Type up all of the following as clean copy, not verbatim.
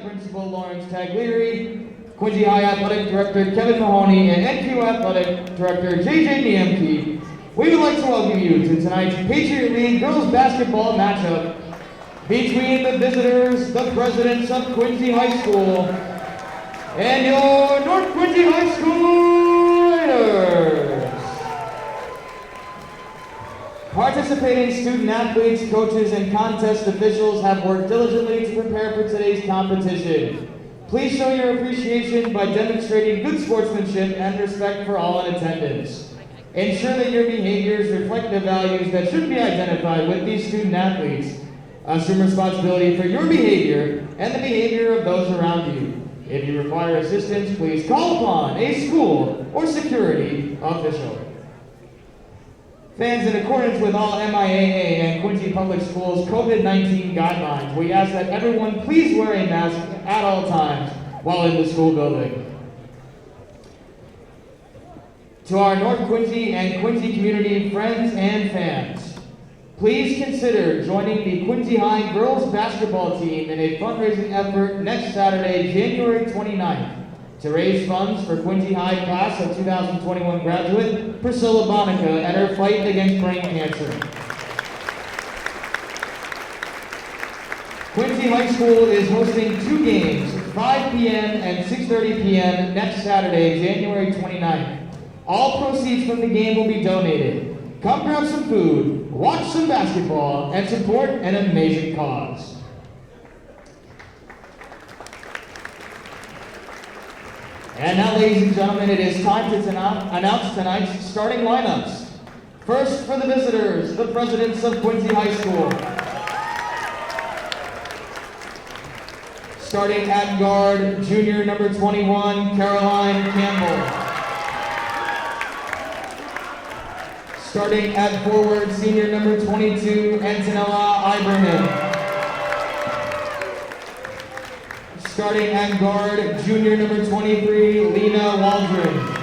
Principal Lawrence Taglieri, Quincy High Athletic Director Kevin Mahoney, and NQ Athletic Director JJ Niemke, we would like to welcome you to tonight's Patriot League girls basketball matchup between the visitors, the presidents of Quincy High School, and your North Quincy High School Raiders. Participating student athletes, coaches, and contest officials have worked diligently to prepare for today's competition. Please show your appreciation by demonstrating good sportsmanship and respect for all in attendance. Ensure that your behaviors reflect the values that should be identified with these student athletes. Assume responsibility for your behavior and the behavior of those around you. If you require assistance, please call upon a school or security official. Fans, in accordance with all MIAA and Quincy Public Schools COVID-19 guidelines, we ask that everyone please wear a mask at all times while in the school building. To our North Quincy and Quincy community friends and fans, please consider joining the Quincy High girls basketball team in a fundraising effort next Saturday, January 29th, to raise funds for Quincy High class of 2021 graduate Priscilla Bonica and her fight against brain cancer. Quincy High School is hosting 2 games, 5 p.m. and 6:30 p.m. next Saturday, January 29th. All proceeds from the game will be donated. Come grab some food, watch some basketball, and support an amazing cause. And now, ladies and gentlemen, it is time to announce tonight's starting lineups. First, for the visitors, the presidents of Quincy High School. Starting at guard, junior number 21, Caroline Campbell. Starting at forward, senior number 22, Antonella Ibrahim. Starting at guard, junior number 23, Lena Waldron.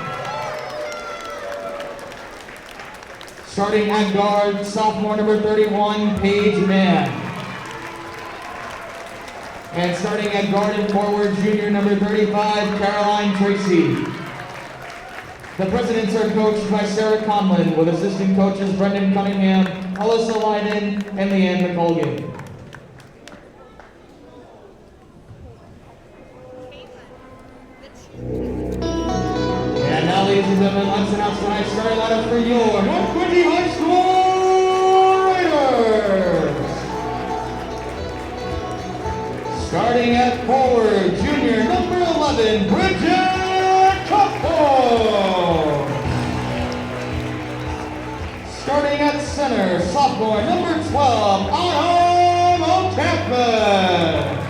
Starting at guard, sophomore number 31, Paige Mann. And starting at guard and forward, junior number 35, Caroline Tracy. The presidents are coached by Sarah Conlon, with assistant coaches Brendan Cunningham, Alyssa Leiden, and Leanne McColgan. And now, ladies and gentlemen, let's announce tonight's starting lineup for your North Quincy High School Raiders. Starting at forward, junior number 11, Bridget Cockburn. Starting at center, sophomore number 12, Autumn O'Campus.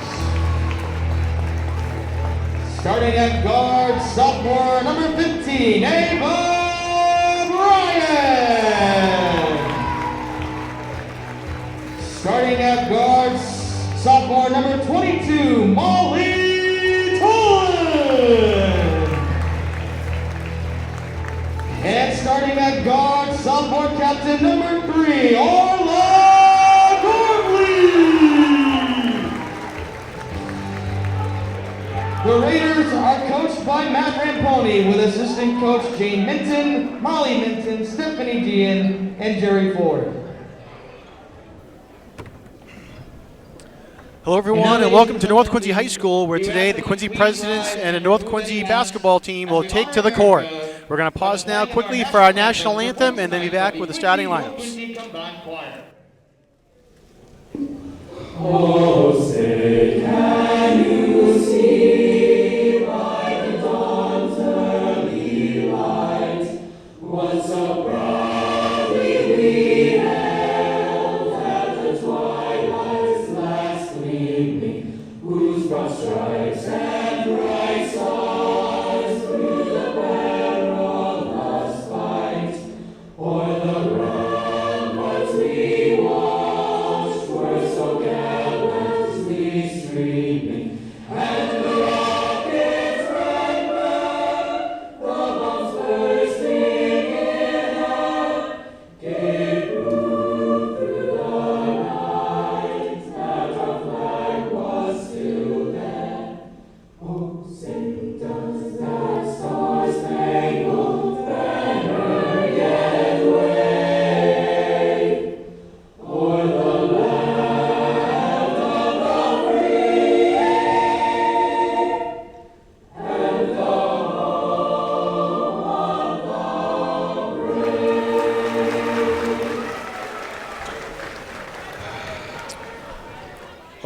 Starting at guard, sophomore number 15, Ava Bryan. Starting at guard, sophomore number 22, Molly Tolan. And starting at guard, sophomore captain number 3, Orla Gormley. The Raiders are coached by Matt Ramponi, with assistant coach Jane Minton, Molly Minton, Stephanie Gian, and Jerry Ford. Hello everyone and welcome to North Quincy High School, where today the Quincy Presidents and the North Quincy basketball team will take to the court. We're going to pause now quickly for our national anthem and then be back with the starting lineups. Oh, say, can you see by the dawn's early light what so proudly we held at the twilight's last gleaming, whose broad stripes and bright stars through the perilous fight o'er the ramparts we watched were so gallant.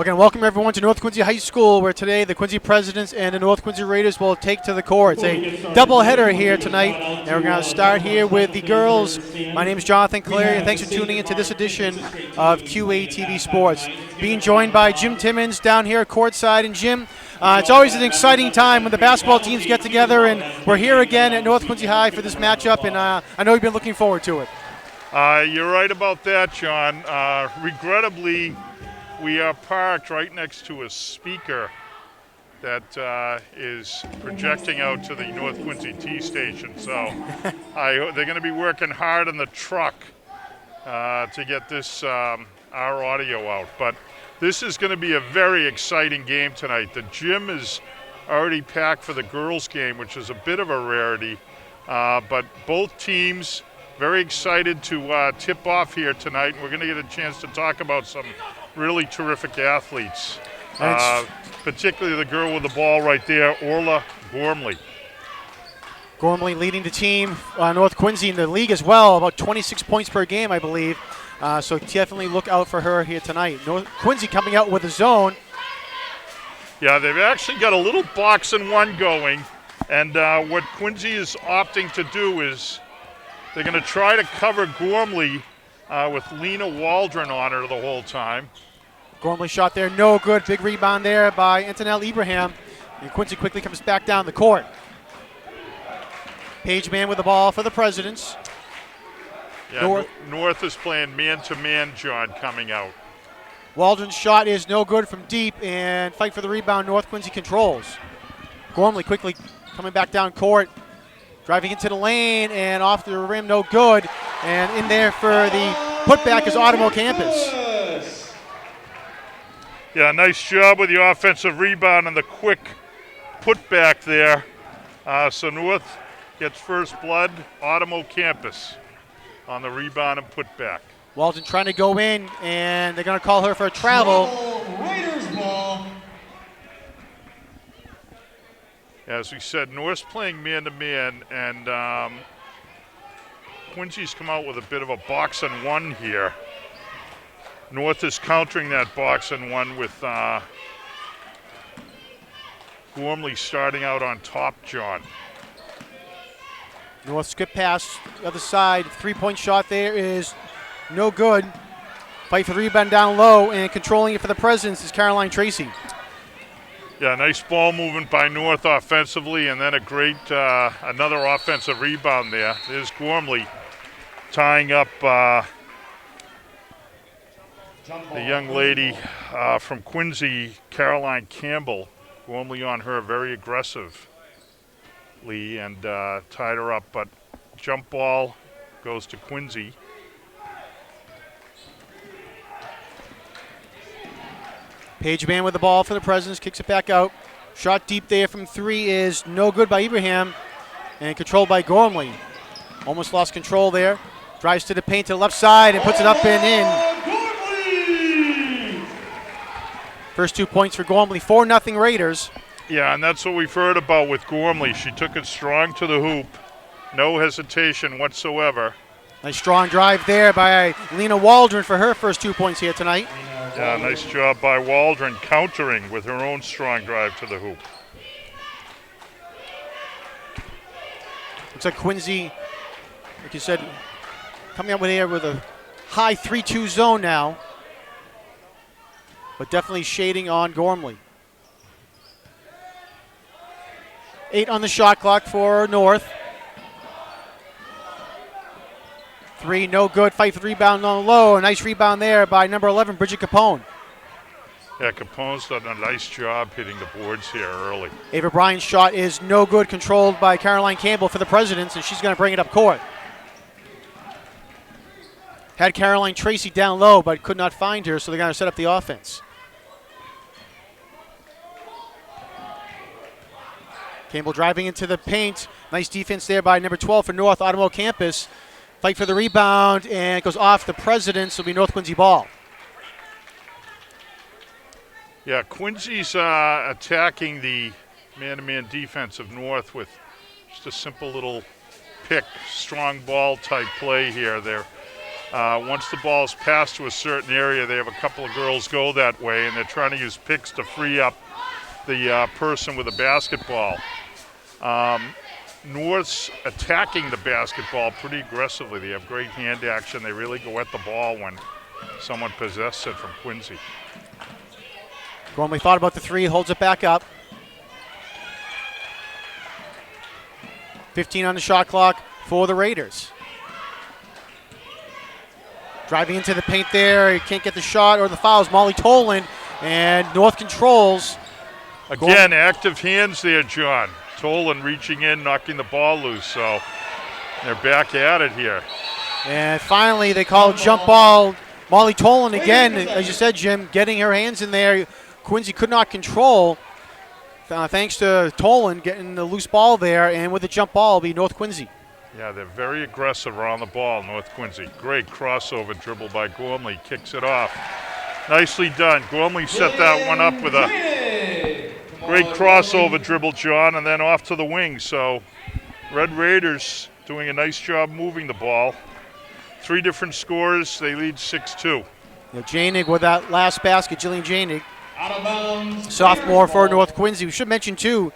We're going to welcome everyone to North Quincy High School, where today the Quincy Presidents and the North Quincy Raiders will take to the court. It's a doubleheader here tonight, and we're going to start here with the girls. My name is Jonathan Clary, and thanks for tuning into this edition of QATV Sports. Being joined by Jim Timmons down here courtside. And Jim, it's always an exciting time when the basketball teams get together, and we're here again at North Quincy High for this matchup, and I know you've been looking forward to it. You're right about that, John. Regrettably, we are parked right next to a speaker that is projecting out to the North Quincy T station. So they're going to be working hard on the truck to get this our audio out. But this is going to be a very exciting game tonight. The gym is already packed for the girls' game, which is a bit of a rarity. But both teams very excited to tip off here tonight. We're going to get a chance to talk about some really terrific athletes, particularly the girl with the ball right there, Orla Gormley. Gormley leading the team, North Quincy in the league as well, about 26 points per game, I believe. So definitely look out for her here tonight. North Quincy coming out with a zone. Yeah, they've actually got a little box and one going, and what Quincy is opting to do is they're going to try to cover Gormley with Lena Waldron on her the whole time. Gormley shot there, no good. Big rebound there by Antonelle Ibrahim. And Quincy quickly comes back down the court. Pageman with the ball for the Presidents. Yeah, North is playing man-to-man, John, coming out. Waldron's shot is no good from deep, and fight for the rebound, North Quincy controls. Gormley quickly coming back down court. Driving into the lane and off the rim, no good. And in there for the putback is Automobile Campus. Yeah, nice job with the offensive rebound and the quick putback there. So North gets first blood, Automobile Campus on the rebound and putback. Walton trying to go in, and they're going to call her for a travel. Raiders ball. As we said, North's playing man-to-man, and Quincy's come out with a bit of a box and one here. North is countering that box and one with Gormley starting out on top, John. North skip pass, the other side, three-point shot there is no good. Fight for the rebound down low, and controlling it for the Presidents is Caroline Tracy. Yeah, nice ball movement by North offensively, and then a great another offensive rebound there. There's Gormley tying up the young lady from Quincy, Caroline Campbell. Gormley on her very aggressively and tied her up, but jump ball goes to Quincy. Pageman with the ball for the Presidents, kicks it back out. Shot deep there from three is no good by Ibrahim, and controlled by Gormley. Almost lost control there. Drives to the paint to the left side and puts it up and in. First 2 points for Gormley, 4-0 Raiders. Yeah, and that's what we've heard about with Gormley. She took it strong to the hoop. No hesitation whatsoever. Nice strong drive there by Lena Waldron for her first 2 points here tonight. Yeah, nice job by Waldron countering with her own strong drive to the hoop. Looks like Quincy, like you said, coming up with a high 3-2 zone now, but definitely shading on Gormley. 8 on the shot clock for North. 3, no good. Fight for the rebound on the low. A nice rebound there by number 11, Bridget Capone. Yeah, Capone's done a nice job hitting the boards here early. Ava Bryan's shot is no good, controlled by Caroline Campbell for the Presidents, and she's going to bring it up court. Had Caroline Tracy down low, but could not find her, so they're going to set up the offense. Campbell driving into the paint. Nice defense there by number 12 for North, Automobile Campus. Fight for the rebound, and it goes off the Presidents. It'll be North Quincy ball. Yeah, Quincy's attacking the man-to-man defense of North with just a simple little pick, strong ball type play here. They're Once the ball's passed to a certain area, they have a couple of girls go that way, and they're trying to use picks to free up the person with a basketball. North's attacking the basketball pretty aggressively. They have great hand action. They really go at the ball when someone possesses it from Quincy. Gormley thought about the three, holds it back up. 15 on the shot clock for the Raiders. Driving into the paint there, he can't get the shot or the fouls. Molly Toland, and North controls. Again, active hands there, John. Toland reaching in, knocking the ball loose, so they're back at it here. And finally, they call jump ball. Molly Toland again, as you said, Jim, getting her hands in there. Quincy could not control. Thanks to Toland getting the loose ball there, and with the jump ball, it'll be North Quincy. Yeah, they're very aggressive around the ball, North Quincy. Great crossover dribble by Gormley, kicks it off. Nicely done. Gormley set that one up with a great crossover dribble, John, and then off to the wing. So Red Raiders doing a nice job moving the ball. 3 different scores. They lead 6-2. Janig with that last basket, Jillian Janig. Out of bounds. Sophomore for North Quincy. We should mention too,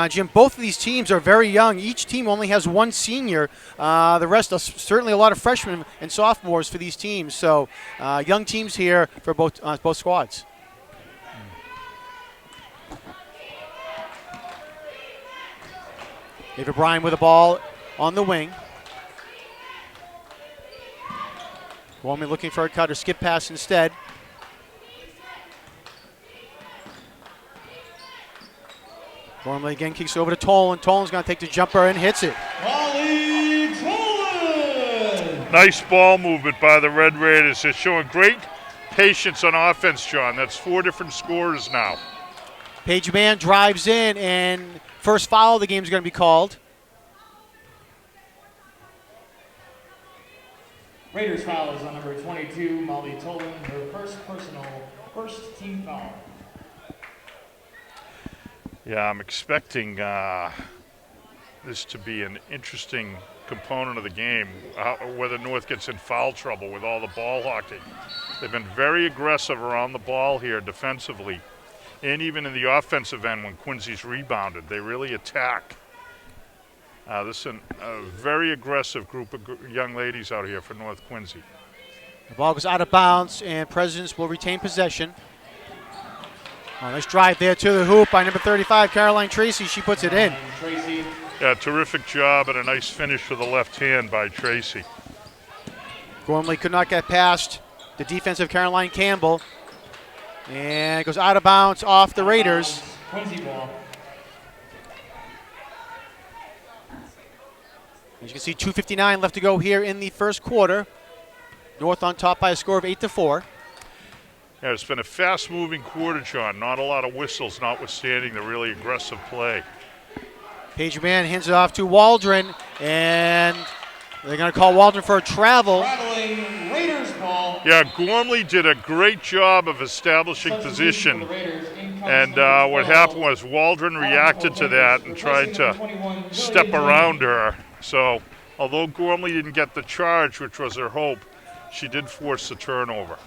Jim, both of these teams are very young. Each team only has 1 senior. The rest are certainly a lot of freshmen and sophomores for these teams. So young teams here for both squads. Ava Bryan with the ball on the wing. Gormley looking for a cut or skip pass instead. Gormley again kicks over to Toland. Toland's going to take the jumper and hits it. Molly Toland. Nice ball movement by the Red Raiders. They're showing great patience on offense, John. That's 4 different scorers now. Paige Mann drives in, and first foul of the game is going to be called. Raiders foul is on number 22, Molly Toland, her first team foul. Yeah, I'm expecting this to be an interesting component of the game, whether North gets in foul trouble with all the ball hawking. They've been very aggressive around the ball here defensively, and even in the offensive end when Quincy's rebounded. They really attack. This is a very aggressive group of young ladies out here for North Quincy. The ball goes out of bounds, and Presidents will retain possession. Oh, nice drive there to the hoop by number 35, Caroline Tracy. She puts it in. Tracy. Yeah, terrific job and a nice finish with the left hand by Tracy. Gormley could not get past the defensive Caroline Campbell. And it goes out of bounds off the Raiders. Quincy ball. As you can see, 2:59 left to go here in the first quarter. North on top by a score of 8-4. Yeah, it's been a fast-moving quarter, John. Not a lot of whistles, notwithstanding the really aggressive play. Paige Mann hands it off to Waldron, and they're going to call Waldron for a travel. Traveling Raiders ball. Yeah, Gormley did a great job of establishing position. And what happened was Waldron reacted to that and tried to step around her. So although Gormley didn't get the charge, which was her hope, she did force the turnover.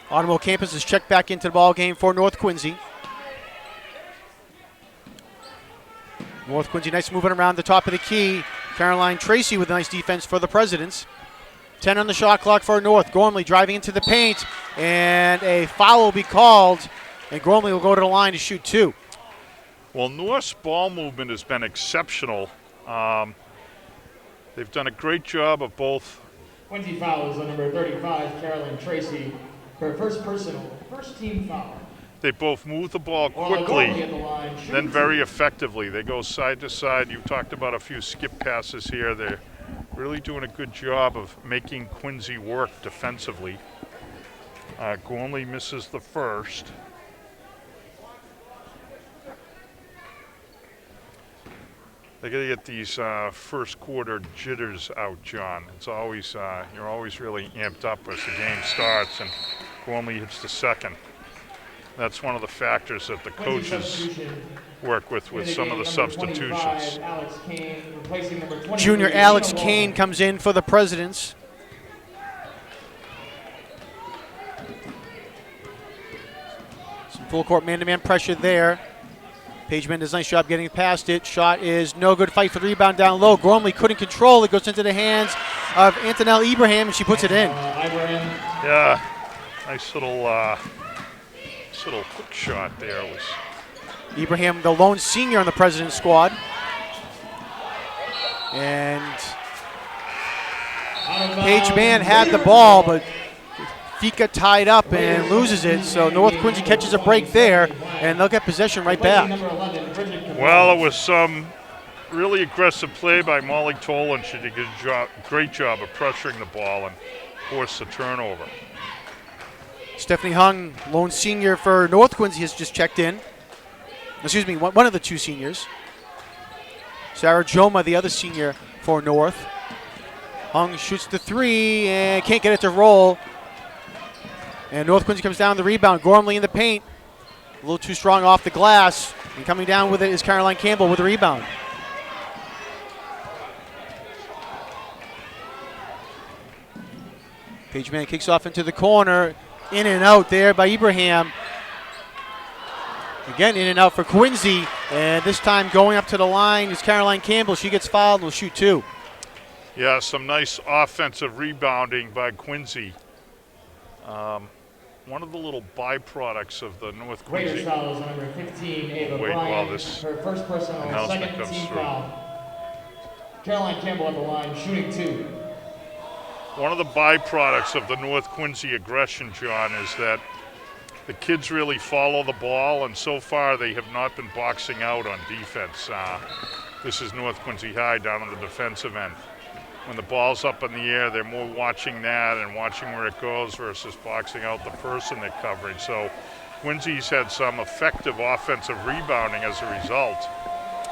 Automobile Campus is checked back into the ball game for North Quincy. North Quincy, nice moving around the top of the key. Caroline Tracy with a nice defense for the Presidents. 10 on the shot clock for North. Gormley driving into the paint, and a foul will be called, and Gormley will go to the line to shoot 2. Well, North's ball movement has been exceptional. They've done a great job of both. Quincy foul is on number 35, Caroline Tracy, her first team foul. They both move the ball quickly, then very effectively. They go side to side. You've talked about a few skip passes here. They're really doing a good job of making Quincy work defensively. Gormley misses the first. They got to get these first quarter jitters out, John. It's always you're always really amped up as the game starts, and Gormley hits the second. That's one of the factors that the coaches work with some of the substitutions. Junior Alex Kane comes in for the Presidents. Some full court man-to-man pressure there. Pageman does a nice job getting past it. Shot is no good. Fight for the rebound down low. Gormley couldn't control it. Goes into the hands of Antonelle Ibrahim, and she puts it in. Yeah, nice little hook shot there. Was Ibrahim, the lone senior on the President's squad. And Pageman had the ball, but Fika tied up and loses it. So North Quincy catches a break there, and they'll get possession right back. Well, it was some really aggressive play by Molly Tolan. She did a great job of pressuring the ball and forced the turnover. Stephanie Hung, lone senior for North Quincy, has just checked in. Excuse me, one of the two seniors. Sarah Joma, the other senior for North. Hung shoots the three and can't get it to roll. And North Quincy comes down the rebound. Gormley in the paint. A little too strong off the glass. And coming down with it is Caroline Campbell with the rebound. Pageman kicks off into the corner. In and out there by Ibrahim. Again, in and out for Quincy. And this time going up to the line is Caroline Campbell. She gets fouled and will shoot two. Yeah, some nice offensive rebounding by Quincy. One of the little byproducts of the North Quincy. Raiders foul is number 15, Ava Wait Bryant. while this her first personal and announcement second comes team through. foul. Caroline Campbell at the line, shooting two. One of the byproducts of the North Quincy aggression, John, is that the kids really follow the ball, and so far they have not been boxing out on defense. This is North Quincy High down on the defensive end. When the ball's up in the air, they're more watching that and watching where it goes versus boxing out the person they're covering. So Quincy's had some effective offensive rebounding as a result,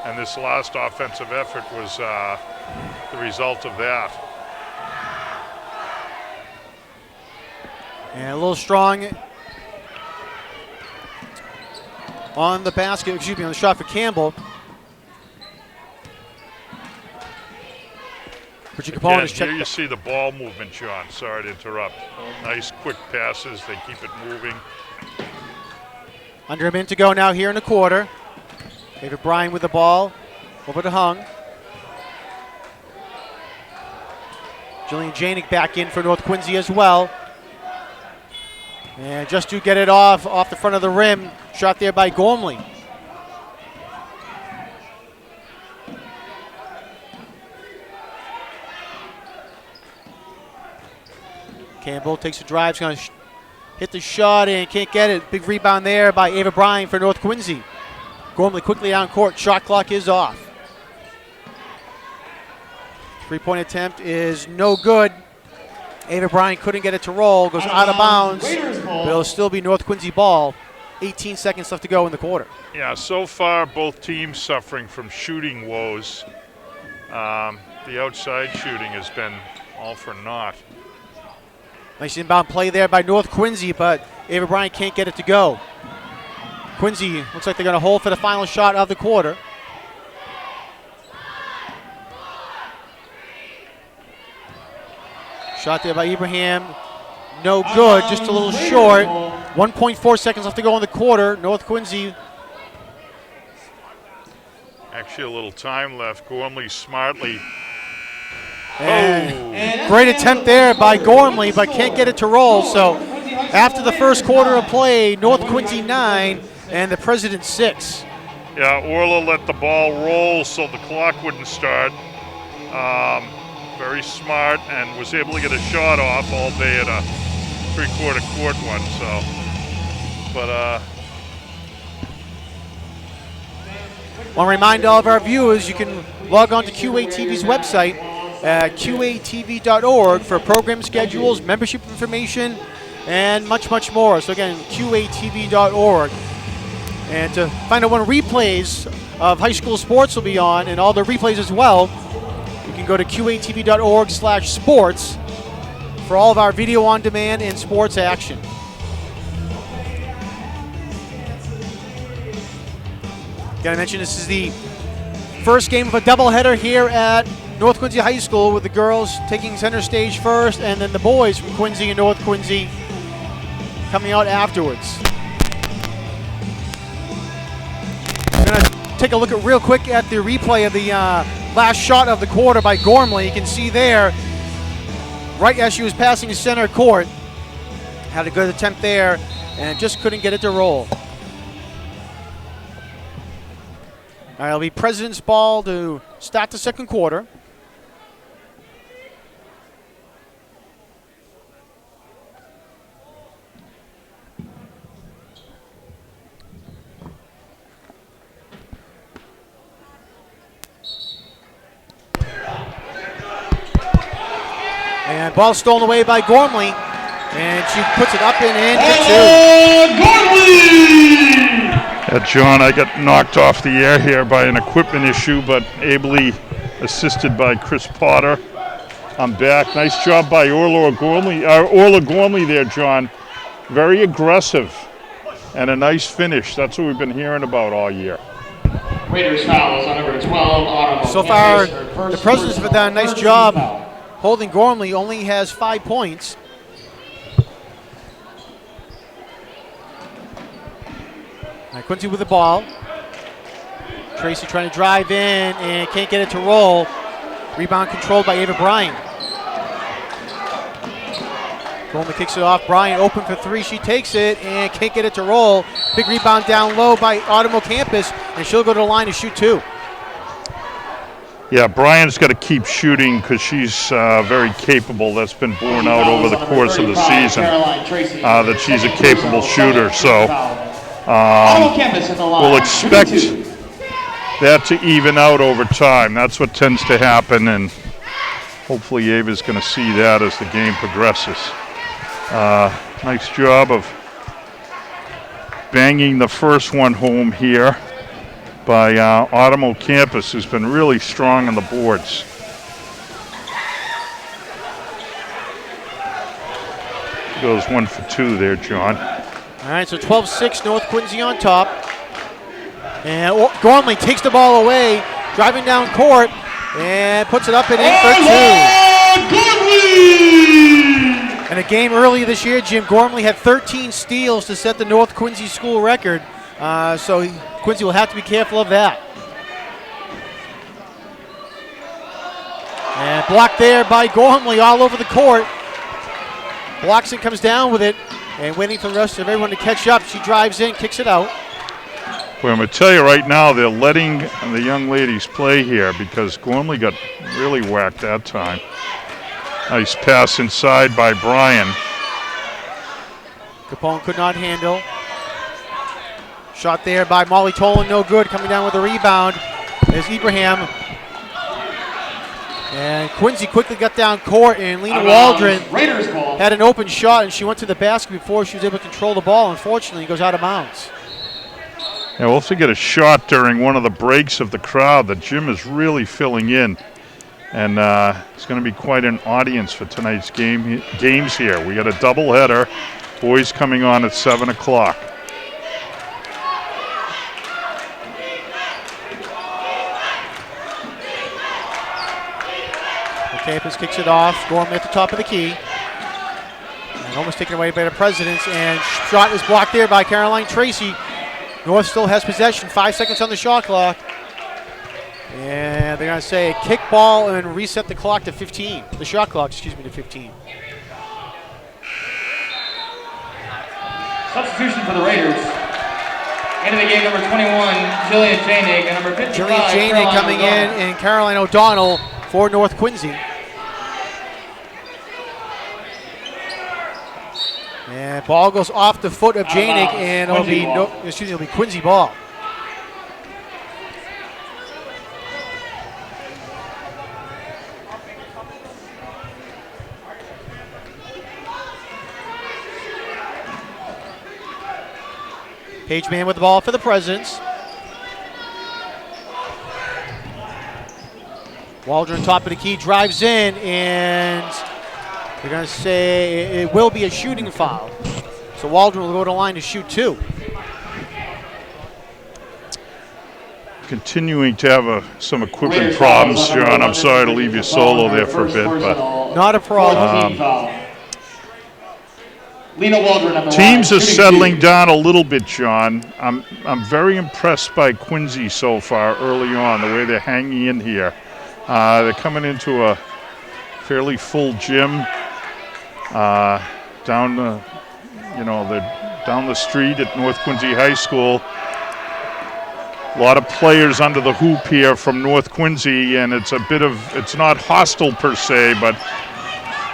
and this last offensive effort was the result of that. And a little strong on the basket, excuse me, on the shot for Campbell. Bridget Capone Again, has checked. here you see the ball movement, John. Sorry to interrupt. Nice quick passes. They keep it moving. Under a minute to go now here in the quarter. David Bryan with the ball. Over to Hung. Jillian Janik back in for North Quincy as well. And just to get it off the front of the rim. Shot there by Gormley. Campbell takes a drive, is going to hit the shot and can't get it. Big rebound there by Ava Bryan for North Quincy. Gormley quickly down court, shot clock is off. Three-point attempt is no good. Ava Bryan couldn't get it to roll, goes out of bounds, but it'll still be North Quincy ball. 18 seconds left to go in the quarter. Yeah, so far both teams suffering from shooting woes. The outside shooting has been all for naught. Nice inbound play there by North Quincy, but Ava Bryan can't get it to go. Quincy looks like they're going to hold for the final shot of the quarter. Shot there by Ibrahim. No good, just a little short. 1.4 seconds left to go in the quarter. North Quincy. Actually, a little time left. Gormley smartly. And great attempt there by Gormley, but can't get it to roll. So after the first quarter of play, North Quincy 9 and the President 6. Yeah, Orla let the ball roll so the clock wouldn't start. Very smart, and was able to get a shot off, albeit a three-quarter court one. So, but want to remind all of our viewers, you can log on to QATV's website at qatv.org for program schedules, membership information, and much, much more. So again, qatv.org. And to find out when replays of high school sports will be on, and all the replays as well, you can go to qatv.org/sports for all of our video on demand and sports action. Gotta mention this is the first game of a doubleheader here at North Quincy High School, with the girls taking center stage first and then the boys from Quincy and North Quincy coming out afterwards. We're gonna take a look at real quick at the replay of the last shot of the quarter by Gormley. You can see there, right as she was passing center court, had a good attempt there and just couldn't get it to roll. All right, it'll be President's ball to start the second quarter. And ball stolen away by Gormley, and she puts it up and in for two. Gormley! John, I got knocked off the air here by an equipment issue, but ably assisted by Chris Potter. I'm back. Nice job by Orla Gormley there, John. Very aggressive and a nice finish. That's what we've been hearing about all year. Raiders fouls on number 12, Autumn. So far, the Presidents have done a nice job holding Gormley. Only has 5 points. Quincy with the ball. Tracy trying to drive in and can't get it to roll. Rebound controlled by Ava Bryant. Gormley kicks it off. Bryant open for three. She takes it and can't get it to roll. Big rebound down low by Autumn Campus, and she'll go to the line to shoot two. Yeah, Bryant's got to keep shooting because she's very capable. That's been borne out over the course of the season, that she's a capable shooter. So we'll expect that to even out over time. That's what tends to happen, and hopefully Ava's going to see that as the game progresses. Nice job of banging the first one home here by Autumn Campus, who's been really strong on the boards. Goes 1 for 2 there, John. All right, so 12-6, North Quincy on top. And Gormley takes the ball away, driving down court, and puts it up and in for two. In a game earlier this year, Jim, Gormley had 13 steals to set the North Quincy school record. So Quincy will have to be careful of that. And blocked there by Gormley all over the court. Blocks it, comes down with it, and waiting for the rest of everyone to catch up. She drives in, kicks it out. Well, I'm going to tell you right now, they're letting the young ladies play here because Gormley got really whacked that time. Nice pass inside by Brian. Capone could not handle. Shot there by Molly Tolan, no good. Coming down with a rebound is Ibrahim. And Quincy quickly got down court, and Lena Waldron had an open shot, and she went to the basket before she was able to control the ball. Unfortunately, it goes out of bounds. Yeah, we'll also get a shot during one of the breaks of the crowd. The gym is really filling in, and it's going to be quite an audience for tonight's games here. We got a doubleheader, boys coming on at 7 o'clock. Campus kicks it off. Gormley at the top of the key. And almost taken away by the Presidents. And shot is blocked there by Caroline Tracy. North still has possession. 5 seconds on the shot clock. And they're going to say a kick ball and reset the clock to 15. The shot clock, excuse me, to 15. Substitution for the Raiders. Into the game, number 21, Jillian Janig, and number 55, Jillian Janig coming in, and Caroline O'Donnell for North Quincy. And ball goes off the foot of Janig, and it'll be Quincy ball. Page Man with the ball for the Presidents. Waldron, top of the key, drives in, and they're going to say it will be a shooting foul. So Waldron will go to the line to shoot two. continuing to have some equipment problems, John. I'm sorry to leave you solo there for a bit, but Not a problem. Lena Waldron, number teams one, are shooting settling two. down a little bit, John. I'm very impressed by Quincy so far early on, the way they're hanging in here. They're coming into a fairly full gym down the street at North Quincy High School. A lot of players under the hoop here from North Quincy, and it's not hostile per se, but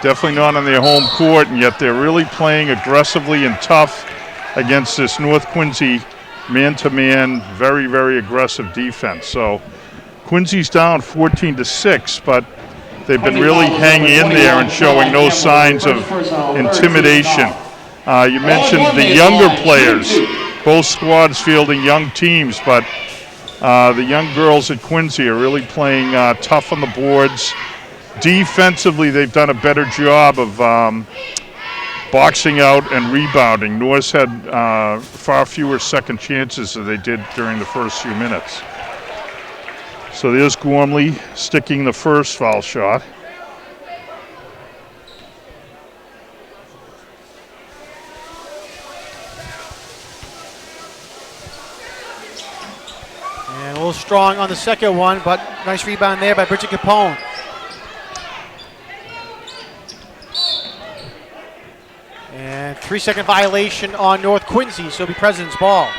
definitely not on their home court, and yet they're really playing aggressively and tough against this North Quincy man-to-man, very, very aggressive defense. So Quincy's down 14-6, but they've been really hanging in there and showing no signs of intimidation. You mentioned the younger players, both squads fielding young teams, but the young girls at Quincy are really playing tough on the boards. Defensively, they've done a better job of boxing out and rebounding. Norris had far fewer second chances than they did during the first few minutes. So there's Gormley sticking the first foul shot. And a little strong on the second one, but nice rebound there by Bridget Capone. And 3-second violation on North Quincy, so it'll be President's ball.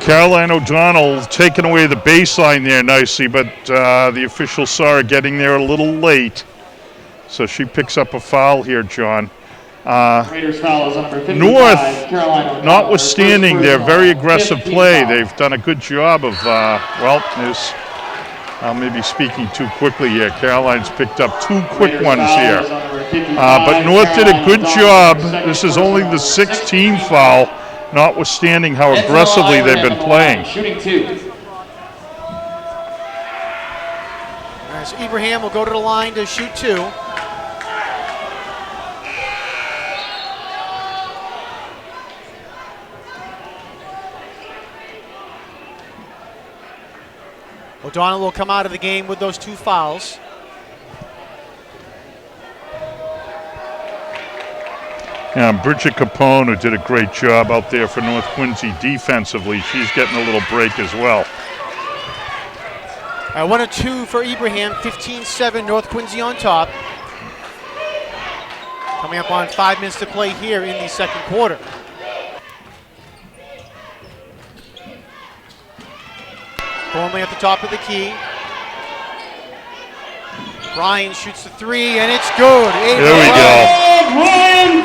Caroline O'Donnell taking away the baseline there nicely, but the officials saw her getting there a little late. So she picks up a foul here, John. Raiders foul is number 55, North, Caroline O'Donnell. notwithstanding their very aggressive 15 play, foul. they've done a good job of, I'm maybe speaking too quickly here. Caroline's picked up two quick Raiders ones foul here. is number 55, But North did a Caroline good O'Donnell, job. second This is only the personal, 6th team foul, notwithstanding how aggressively they've been playing. Shooting two. All right, so Ibrahim will go to the line to shoot two. O'Donnell will come out of the game with those two fouls. Yeah, Bridget Capone, who did a great job out there for North Quincy defensively, she's getting a little break as well. All right, 1 and 2 for Ibrahim, 15-7, North Quincy on top. Coming up on 5 minutes to play here in the second quarter. Gormley at the top of the key. Bryan shoots the three, and it's good. There we go.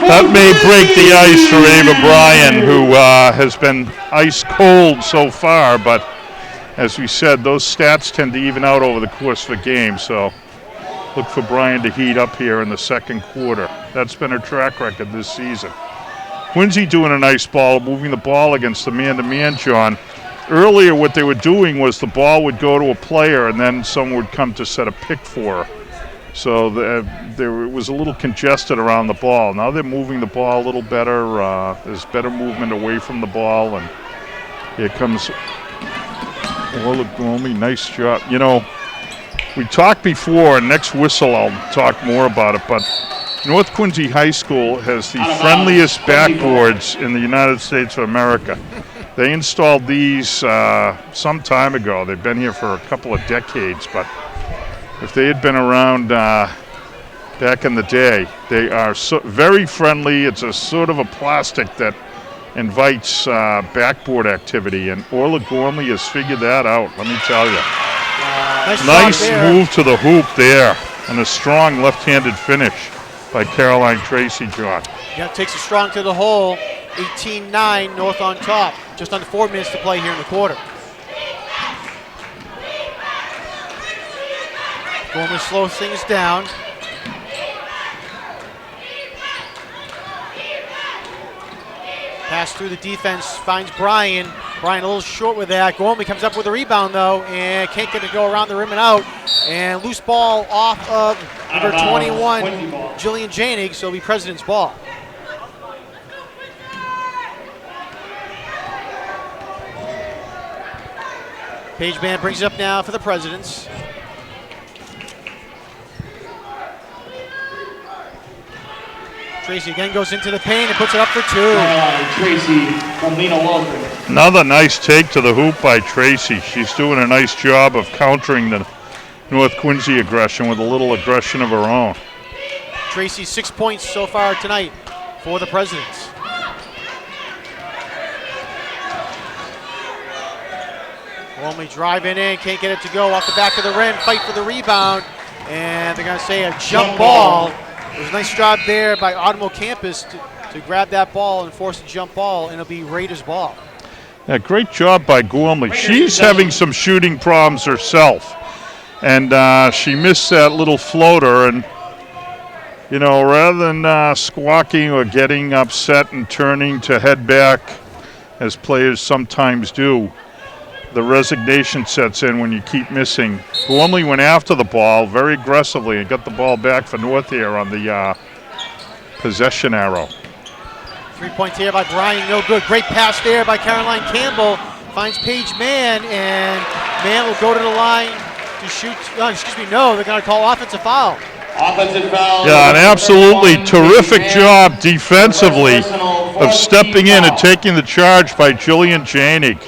That may break the ice for Ava Bryan, who has been ice cold so far, but as we said, those stats tend to even out over the course of the game, so look for Bryan to heat up here in the second quarter. That's been her track record this season. Quincy doing a nice ball, moving the ball against the man-to-man, John. Earlier, what they were doing was the ball would go to a player, and then someone would come to set a pick for her. So it was a little congested around the ball. Now they're moving the ball a little better. There's better movement away from the ball, and here comes Orla Gormley. Nice job. You know, we talked before, and next whistle I'll talk more about it, but North Quincy High School has the friendliest backboards in the United States of America. They installed these some time ago. They've been here for a couple of decades, but if they had been around back in the day, they are very friendly. It's a sort of a plastic that invites backboard activity, and Orla Gormley has figured that out, let me tell you. Nice move to the hoop there, and a strong left-handed finish by Caroline Tracy, John. Yeah, takes it strong to the hole. 18-9, North on top. Just under 4 minutes to play here in the quarter. Gormley slows things down. Pass through the defense, finds Brian. Brian a little short with that. Gormley comes up with a rebound though, and can't get it to go around the rim and out. And loose ball off of number 21, Jillian Janig, so it'll be President's ball. Page Band brings it up now for the Presidents. Tracy again goes into the paint and puts it up for two. Tracy from Lena Waldron. Another nice take to the hoop by Tracy. She's doing a nice job of countering the North Quincy aggression with a little aggression of her own. Tracy 6 points so far tonight for the Presidents. Gormley driving in, can't get it to go off the back of the rim, fight for the rebound, and they're going to say a jump ball. It was a nice job there by Autumn Campus to grab that ball and force a jump ball, and it'll be Raiders' ball. Yeah, great job by Gormley. She's having some shooting problems herself, and she missed that little floater, and you know, rather than squawking or getting upset and turning to head back, as players sometimes do, the resignation sets in when you keep missing. Gormley went after the ball very aggressively and got the ball back for North here on the possession arrow. 3 points here by Brian, no good. Great pass there by Caroline Campbell. Finds Paige Mann, and Mann will go to the line to shoot. No, they're going to call offensive foul. Offensive foul. Yeah, an absolutely terrific job defensively of stepping in and taking the charge by Jillian Janig.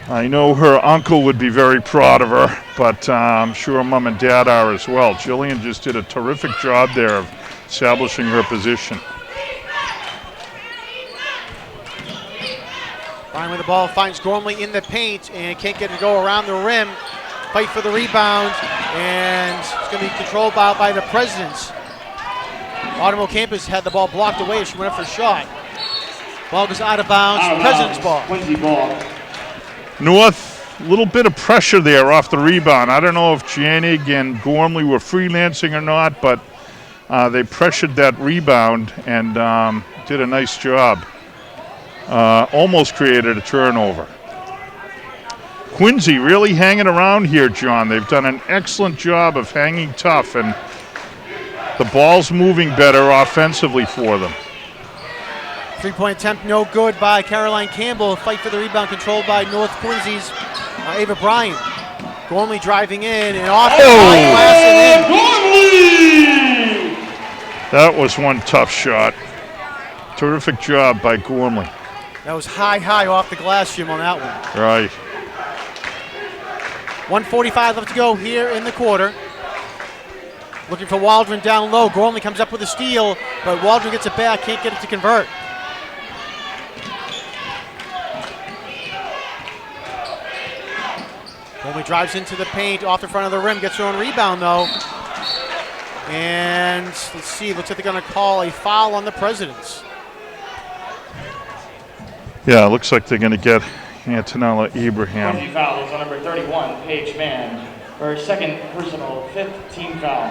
I know her uncle would be very proud of her, but I'm sure mom and dad are as well. Jillian just did a terrific job there of establishing her position. Finally, the ball finds Gormley in the paint and can't get it to go around the rim. Fight for the rebound, and it's going to be controlled by the Presidents. Autumn Campus had the ball blocked away as she went up for a shot. Ball goes out of bounds. Presidents' ball. Quincy ball. North, a little bit of pressure there off the rebound. I don't know if Janig and Gormley were freelancing or not, but they pressured that rebound and did a nice job. Almost created a turnover. Quincy really hanging around here, John. They've done an excellent job of hanging tough, and the ball's moving better offensively for them. 3-point attempt, no good by Caroline Campbell. Fight for the rebound controlled by North Quincy's Ava Bryant. Gormley driving in and off the glass and in. Gormley! That was one tough shot. Terrific job by Gormley. That was high off the glass, Jim, on that one. Right. 1:45 left to go here in the quarter. Looking for Waldron down low. Gormley comes up with a steal, but Waldron gets it back, can't get it to convert. Gormley drives into the paint, off the front of the rim, gets her own rebound though. And let's see, looks like they're going to call a foul on the Presidents. Yeah, it looks like they're going to get Antonella Ibrahim. Quincy foul is on number 31, Paige Mann. Her second personal, 5th team foul.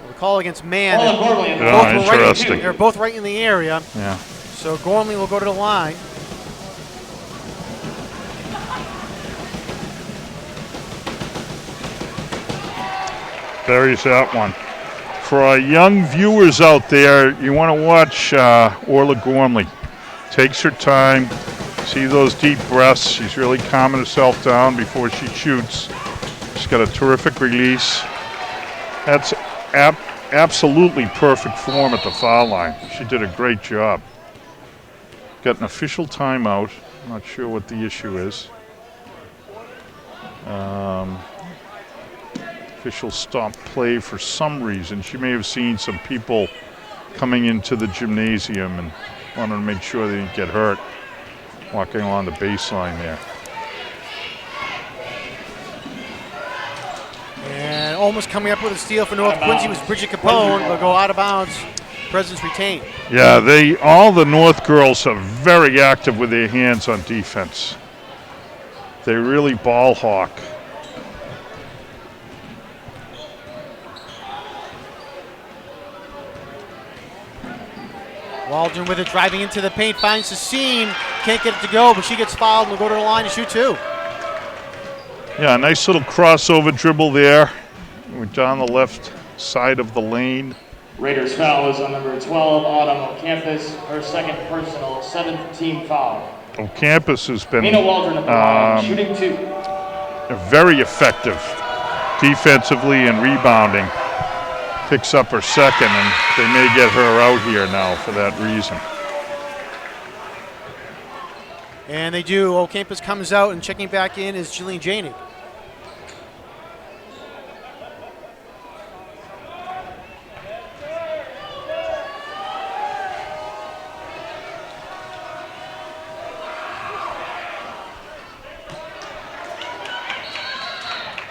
The call against Mann. Gormley. Yeah, interesting. They're both right in the area. Yeah. So Gormley will go to the line. Buries that one. For our young viewers out there, you want to watch Orla Gormley. Takes her time. See those deep breaths. She's really calming herself down before she shoots. She's got a terrific release. That's absolutely perfect form at the foul line. She did a great job. Got an official timeout. I'm not sure what the issue is. Official stopped play for some reason. She may have seen some people coming into the gymnasium and wanted to make sure they didn't get hurt walking along the baseline there. And almost coming up with a steal for North Quincy was Bridget Capone, but go out of bounds. Presidents retain. Yeah, all the North girls are very active with their hands on defense. They really ball hawk. Waldron with it, driving into the paint, finds the seam, can't get it to go, but she gets fouled and will go to the line to shoot two. Yeah, nice little crossover dribble there. We're down the left side of the lane. Raiders foul is on number 12, Autumn Campus, her second personal, 7th team foul. Campus has been Nina Waldron at the line, shooting two. very effective defensively and rebounding. Picks up her second, and they may get her out here now for that reason. And they do. Campus comes out, and checking back in is Jillian Janig.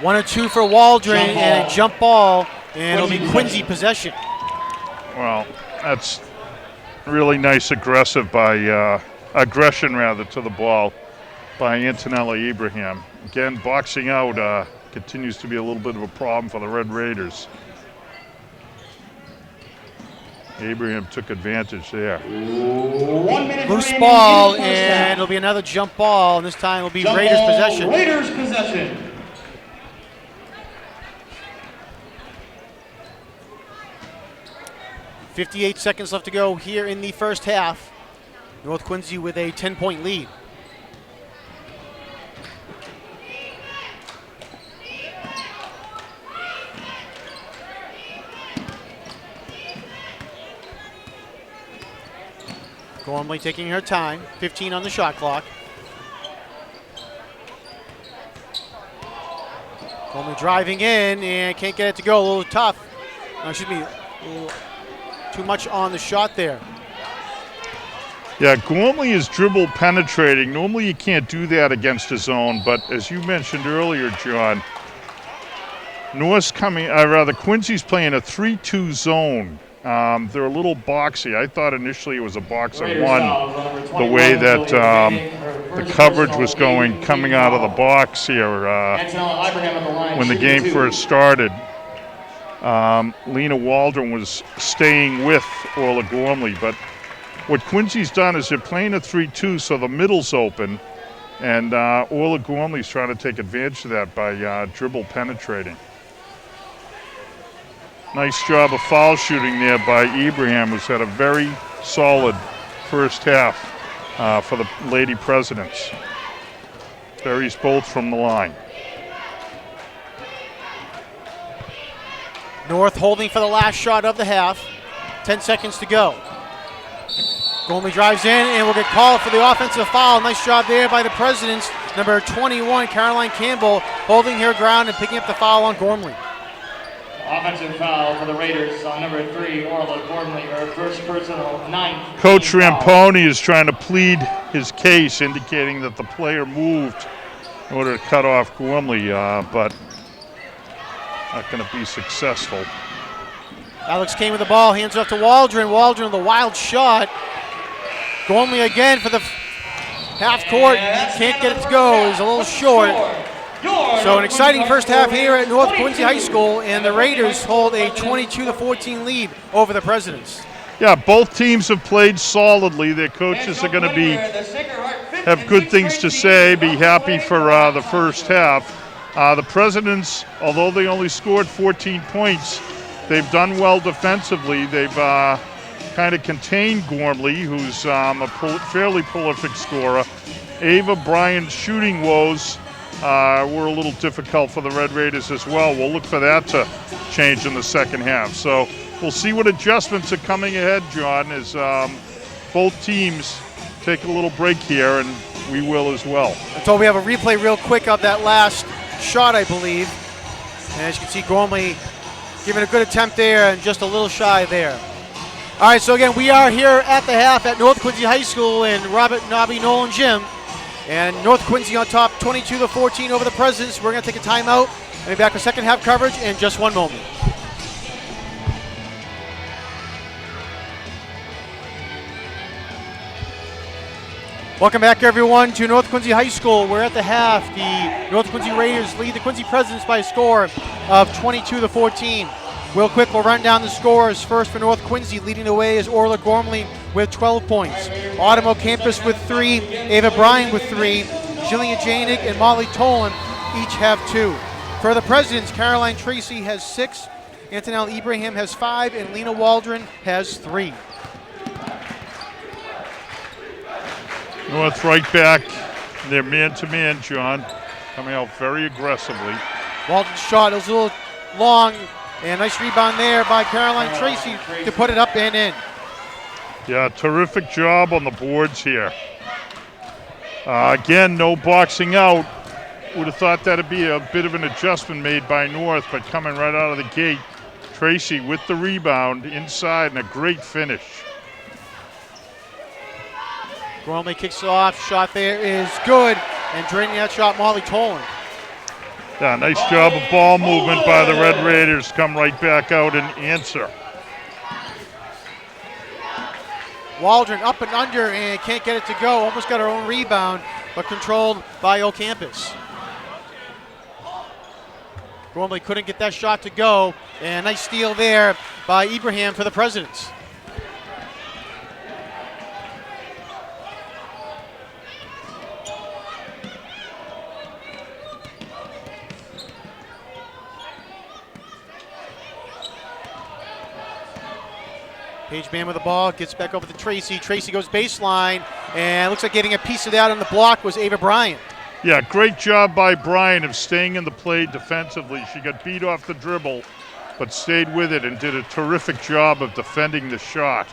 One or two for Waldron, and a jump ball, and it'll be Quincy possession. Well, that's really nice aggression to the ball by Antonella Abraham. Again, boxing out continues to be a little bit of a problem for the Red Raiders. Abraham took advantage there. 1 minute Loose remaining ball, in the first half. and it'll be another jump ball, and this time it'll be Jump Raiders ball, possession. Raiders possession. 58 seconds left to go here in the first half. North Quincy with a 10-point lead. Gormley taking her time, 15 on the shot clock. Gormley driving in and can't get it to go, a little tough. Excuse me, a little too much on the shot there. Yeah, Gormley is dribble penetrating. Normally you can't do that against a zone, but as you mentioned earlier, John, Quincy's playing a 3-2 zone. They're a little boxy. I thought initially it was a box of one, the way that the coverage was coming out of the box here when the game first started. Lena Waldron was staying with Orla Gormley, but what Quincy's done is they're playing a 3-2, so the middle's open, and Orla Gormley's trying to take advantage of that by dribble penetrating. Nice job of foul shooting there by Abraham, who's had a very solid first half for the Lady Presidents. Buries both from the line. North holding for the last shot of the half. 10 seconds to go. Gormley drives in and will get called for the offensive foul. Nice job there by the Presidents. Number 21, Caroline Campbell, holding her ground and picking up the foul on Gormley. Offensive foul for the Raiders on number 3, Orla Gormley, her first personal, 9th. Coach team foul. Ramponi is trying to plead his case, indicating that the player moved in order to cut off Gormley, but not going to be successful. Alex Kane with the ball, hands it off to Waldron. Waldron with a wild shot. Gormley again for the half court. Can't get it to go. He's a little short. So an exciting first half here at North Quincy High School, and the Raiders hold a 22-14 lead over the Presidents. Yeah, both teams have played solidly. Their coaches are going to have good things to say, be happy for the first half. The Presidents, although they only scored 14 points, they've done well defensively. They've kind of contained Gormley, who's a fairly prolific scorer. Ava Bryant's shooting woes were a little difficult for the Red Raiders as well. We'll look for that to change in the second half. So we'll see what adjustments are coming ahead, John, as both teams take a little break here, and we will as well. So we have a replay real quick of that last shot, I believe. And as you can see, Gormley giving a good attempt there and just a little shy there. All right, so again, we are here at the half at North Quincy High School in Robert Nobby Nolan Gym. And North Quincy on top 22-14 over the Presidents. We're going to take a timeout and be back with second half coverage in just one moment. Welcome back, everyone, to North Quincy High School. We're at the half. The North Quincy Raiders lead the Quincy Presidents by a score of 22-14. Real quick, we'll run down the scores. First for North Quincy, leading the way is Orla Gormley with 12 points. Autumn Campus with 3, Ava Bryan with 3, Jillian Janik and Molly Tolan each have 2. For the Presidents, Caroline Tracy has 6, Antonelle Ibrahim has 5, and Lena Waldron has 3. North right back. They're man-to-man, John, coming out very aggressively. Waldron's shot is a little long, and nice rebound there by Caroline Tracy to put it up and in. Yeah, terrific job on the boards here. Again, no boxing out. Would have thought that'd be a bit of an adjustment made by North, but coming right out of the gate, Tracy with the rebound inside and a great finish. Gormley kicks it off. Shot there is good, and draining that shot, Molly Tolan. Yeah, nice job of ball movement by the Red Raiders. Come right back out and answer. Waldron up and under and can't get it to go. Almost got her own rebound, but controlled by O'Campus. Gormley couldn't get that shot to go, and nice steal there by Ibrahim for the Presidents. Page Man with the ball, gets back over to Tracy. Tracy goes baseline, and looks like getting a piece of that on the block was Ava Bryan. Yeah, great job by Bryan of staying in the play defensively. She got beat off the dribble, but stayed with it and did a terrific job of defending the shot.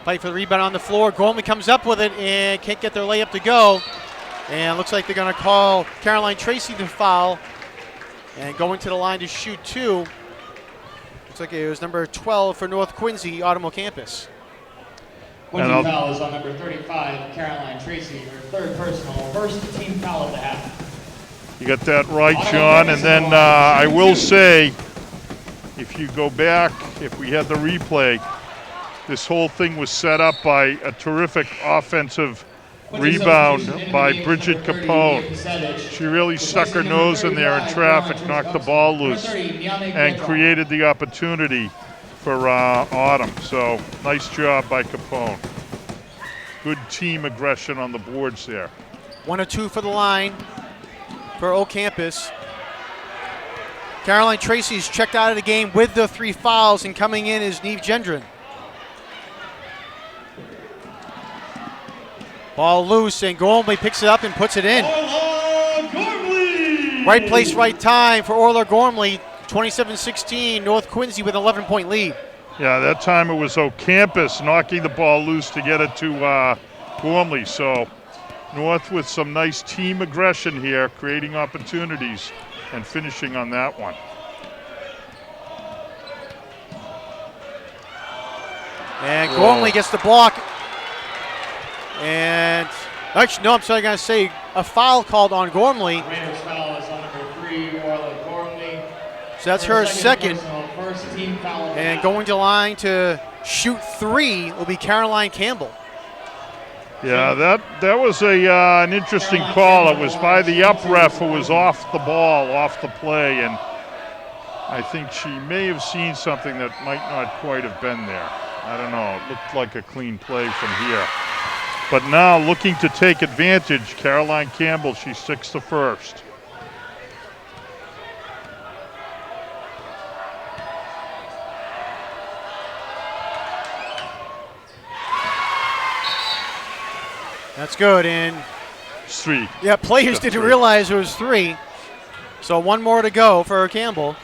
Fight for the rebound on the floor. Gormley comes up with it and can't get their layup to go. And looks like they're going to call Caroline Tracy to foul. And going to the line to shoot 2. Looks like it was number 12 for North Quincy, Autumn Campus. Quincy foul is on number 35, Caroline Tracy, her third personal, first team foul of the half. You got that right, John. And then I will say, if you go back, if we had the replay, this whole thing was set up by a terrific offensive rebound by Bridget Capone. She really stuck her nose in there in traffic, knocked the ball loose, and created the opportunity for Autumn. So nice job by Capone. Good team aggression on the boards there. 1 of 2 for the line for O'Campus. Caroline Tracy's checked out of the game with the 3 fouls, and coming in is Neve Gendron. Ball loose, and Gormley picks it up and puts it in. Right place, right time for Orla Gormley. 27-16, North Quincy with an 11-point lead. Yeah, that time it was O'Campus knocking the ball loose to get it to Gormley. So North with some nice team aggression here, creating opportunities and finishing on that one. And Gormley gets the block. And actually, no, I'm sorry, I gotta say a foul called on Gormley. Raiders foul is on number 3, Orla Gormley. So that's her second. First team foul. And going to line to shoot 3 will be Caroline Campbell. Yeah, that was an interesting call. It was by the up ref who was off the ball, off the play, and I think she may have seen something that might not quite have been there. I don't know. It looked like a clean play from here. But now looking to take advantage, Caroline Campbell, she sticks to first. That's good, and It's 3. yeah, players Just didn't 3. realize it was 3. So 1 more to go for Campbell.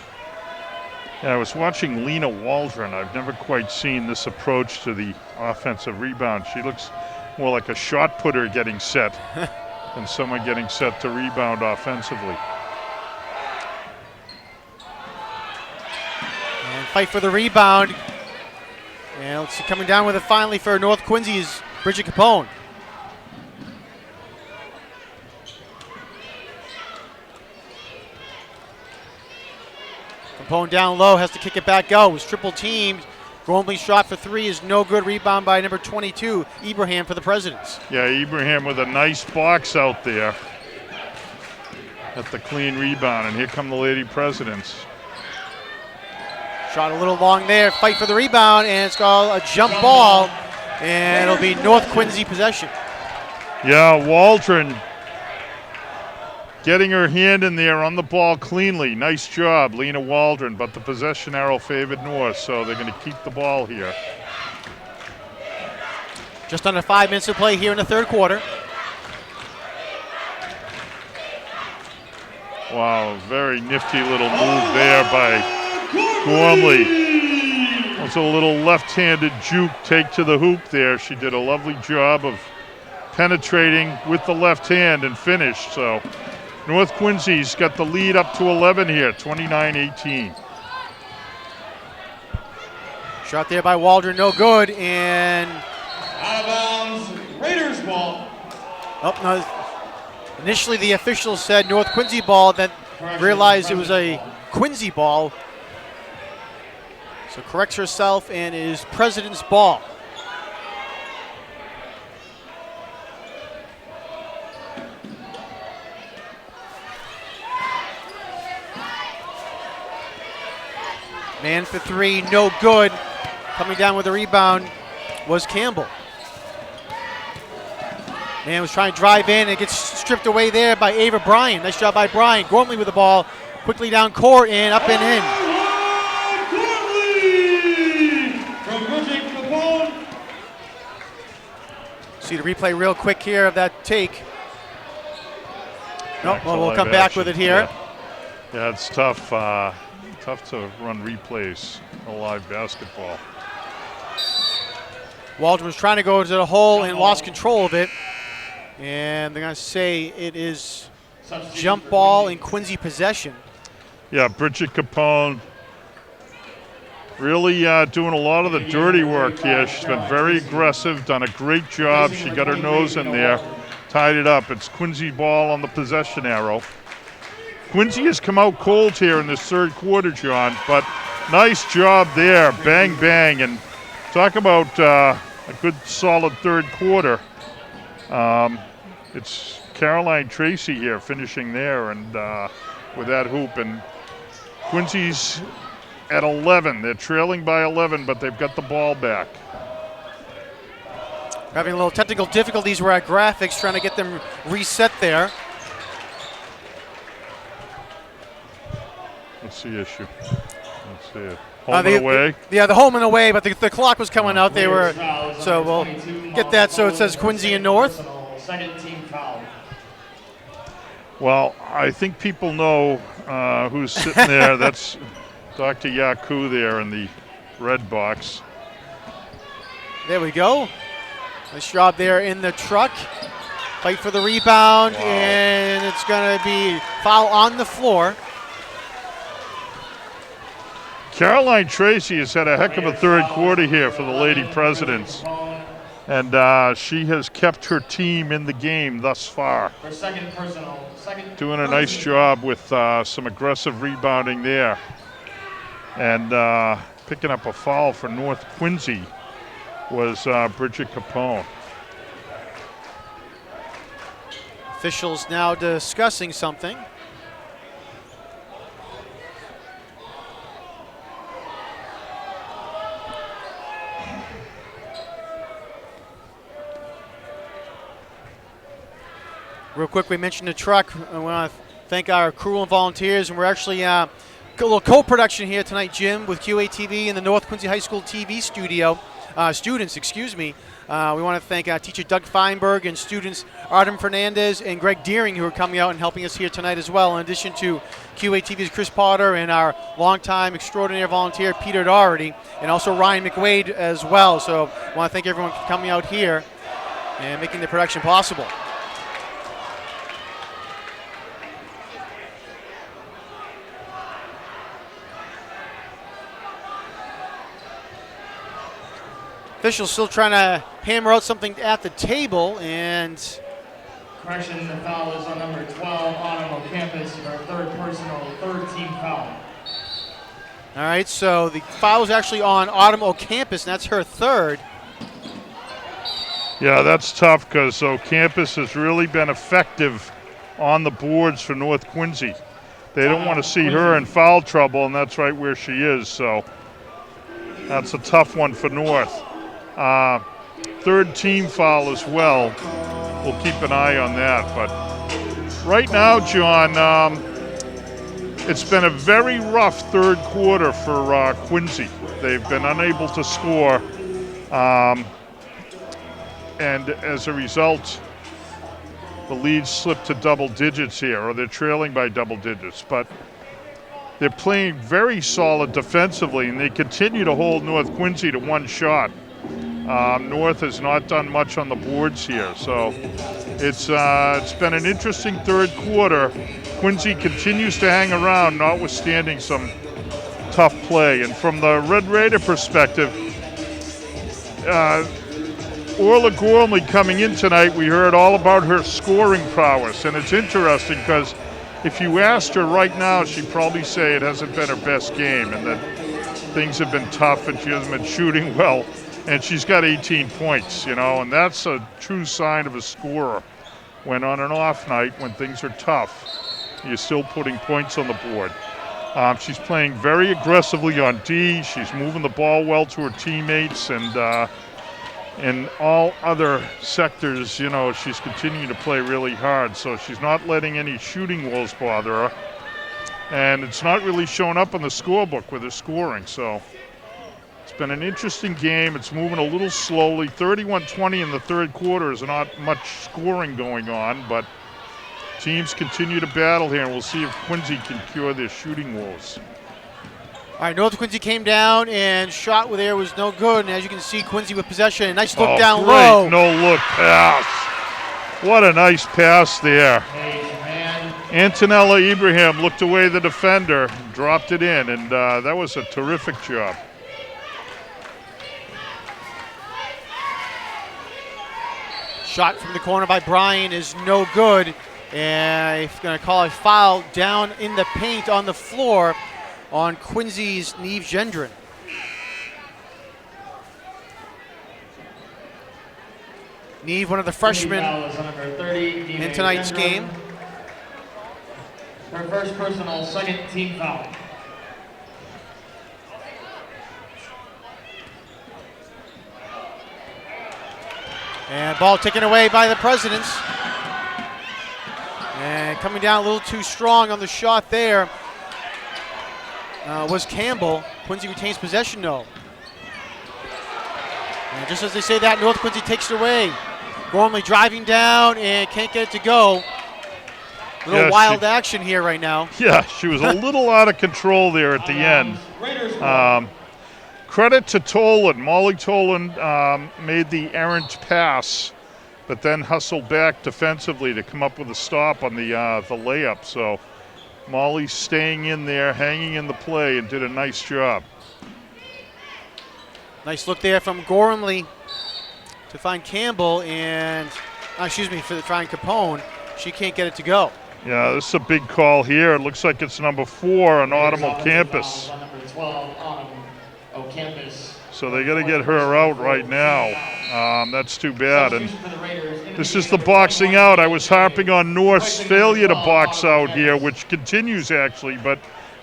Yeah, I was watching Lena Waldron. I've never quite seen this approach to the offensive rebound. She looks more like a shot putter getting set than someone getting set to rebound offensively. And fight for the rebound. And let's see, coming down with it finally for North Quincy is Bridget Capone. Capone down low, has to kick it back out. Was triple teamed. Gormley's shot for 3 is no good. Rebound by number 22, Ibrahim for the Presidents. Yeah, Ibrahim with a nice box out there at the clean rebound, and here come the Lady Presidents. Shot a little long there, fight for the rebound, and it's called a jump ball, and it'll be North Quincy possession. Yeah, Waldron getting her hand in there on the ball cleanly. Nice job, Lena Waldron, but the possession arrow favored North, so they're going to keep the ball here. Just under 5 minutes to play here in the third quarter. Wow, very nifty little move there by Gormley. Also a little left-handed juke take to the hoop there. She did a lovely job of penetrating with the left hand and finished. So North Quincy's got the lead up to 11 here, 29-18. Shot there by Waldron, no good, and Out of bounds, Raiders ball. oh, no. Initially the officials said North Quincy ball, then realized it was a Quincy ball. So corrects herself and it is President's ball. Man for three, no good. Coming down with the rebound was Campbell. Man was trying to drive in and gets stripped away there by Ava Bryan. Nice job by Bryan. Gormley with the ball. Quickly down court and up and in. From Bridget Capone. See the replay real quick here of that take. No, Back to well, we'll live come back action. with it here. Yeah, it's tough. Tough to run replays on live basketball. Waldron was trying to go to the hole and lost control of it. And they're going to say it is jump ball and Quincy possession. Yeah, Bridget Capone really doing a lot of the dirty work here. She's been very aggressive, done a great job. She got her nose in there, tied it up. It's Quincy ball on the possession arrow. Quincy has come out cold here in this third quarter, John, but nice job there. Bang, bang. And talk about a good solid third quarter. It's Caroline Tracy here finishing there and with that hoop. And Quincy's at 11. They're trailing by 11, but they've got the ball back. Having a little technical difficulties. We're at graphics trying to get them reset there. What's the issue? Let's see it. Home and away. Yeah, the home and away, but the clock was coming out. They were, so we'll get that. So it says Quincy and North. Second team foul. Well, I think people know who's sitting there. That's Dr. Yaku there in the red box. There we go. Nice job there in the truck. Fight for the rebound, and it's going to be foul on the floor. Caroline Tracy has had a heck of a third quarter here for the Lady Presidents. And she has kept her team in the game thus far. For second personal. Doing a nice job with some aggressive rebounding there. And picking up a foul for North Quincy was Bridget Capone. Officials now discussing something. Real quick, we mentioned the truck. I want to thank our crew and volunteers, and we're actually a little co-production here tonight, Jim, with QATV and the North Quincy High School TV studio. Students, excuse me. We want to thank teacher Doug Feinberg and students Artem Fernandez and Greg Deering, who are coming out and helping us here tonight as well, in addition to QATV's Chris Potter and our longtime extraordinary volunteer Peter Doherty, and also Ryan McWade as well. So I want to thank everyone for coming out here and making the production possible. Officials still trying to hammer out something at the table, and Correction, the foul is on number 12, Autumn Campus, our third personal, third team foul. all right, so the foul is actually on Autumn O'Campus, and that's her third. Yeah, that's tough because O'Campus has really been effective on the boards for North Quincy. They don't want to see her in foul trouble, and that's right where she is. So That's a tough one for North. Third team foul as well. We'll keep an eye on that. But right now, John, it's been a very rough third quarter for Quincy. They've been unable to score. And as a result, the lead slipped to double digits here, or they're trailing by double digits. But they're playing very solid defensively, and they continue to hold North Quincy to one shot. North has not done much on the boards here, so it's been an interesting third quarter. Quincy continues to hang around, notwithstanding some tough play. And from the Red Raider perspective, Orla Gormley coming in tonight, we heard all about her scoring prowess, and it's interesting because if you asked her right now, she'd probably say it hasn't been her best game and that things have been tough and she hasn't been shooting well, and she's got 18 points, and that's a true sign of a scorer. When on an off night, when things are tough, you're still putting points on the board. She's playing very aggressively on D. She's moving the ball well to her teammates, and in all other sectors, she's continuing to play really hard. So she's not letting any shooting woes bother her. And it's not really showing up on the scorebook with her scoring. So it's been an interesting game. It's moving a little slowly. 31-20 in the third quarter is not much scoring going on, but teams continue to battle here, and we'll see if Quincy can cure their shooting woes. All right, North Quincy came down and shot with there was no good. And as you can see, Quincy with possession. Nice look down great low. No-look pass. What a nice pass there. Antonella Ibrahim looked away the defender, dropped it in, and that was a terrific job. Shot from the corner by Bryan is no good. And he's going to call a foul down in the paint on the floor on Quincy's Neve Gendron. Neve, one of the freshmen in tonight's game. Her first personal, second team foul. And ball taken away by the Presidents. And coming down a little too strong on the shot there was Campbell. Quincy retains possession, though. And just as they say that, North Quincy takes it away. Gormley driving down and can't get it to go. A little wild action here right now. Yeah, she was a little out of control there at the end. Credit to Tolan. Molly Tolan made the errant pass, but then hustled back defensively to come up with a stop on the layup. So Molly staying in there, hanging in the play, and did a nice job. Nice look there from Gormley to find Campbell and, to find Capone. She can't get it to go. Yeah, this is a big call here. It looks like it's number 4 on Autumn O'Campus. Number 12 on O'Campus. So they got to get her out right now. That's too bad. And this is the boxing out. I was harping on North's failure to box out here, which continues actually, but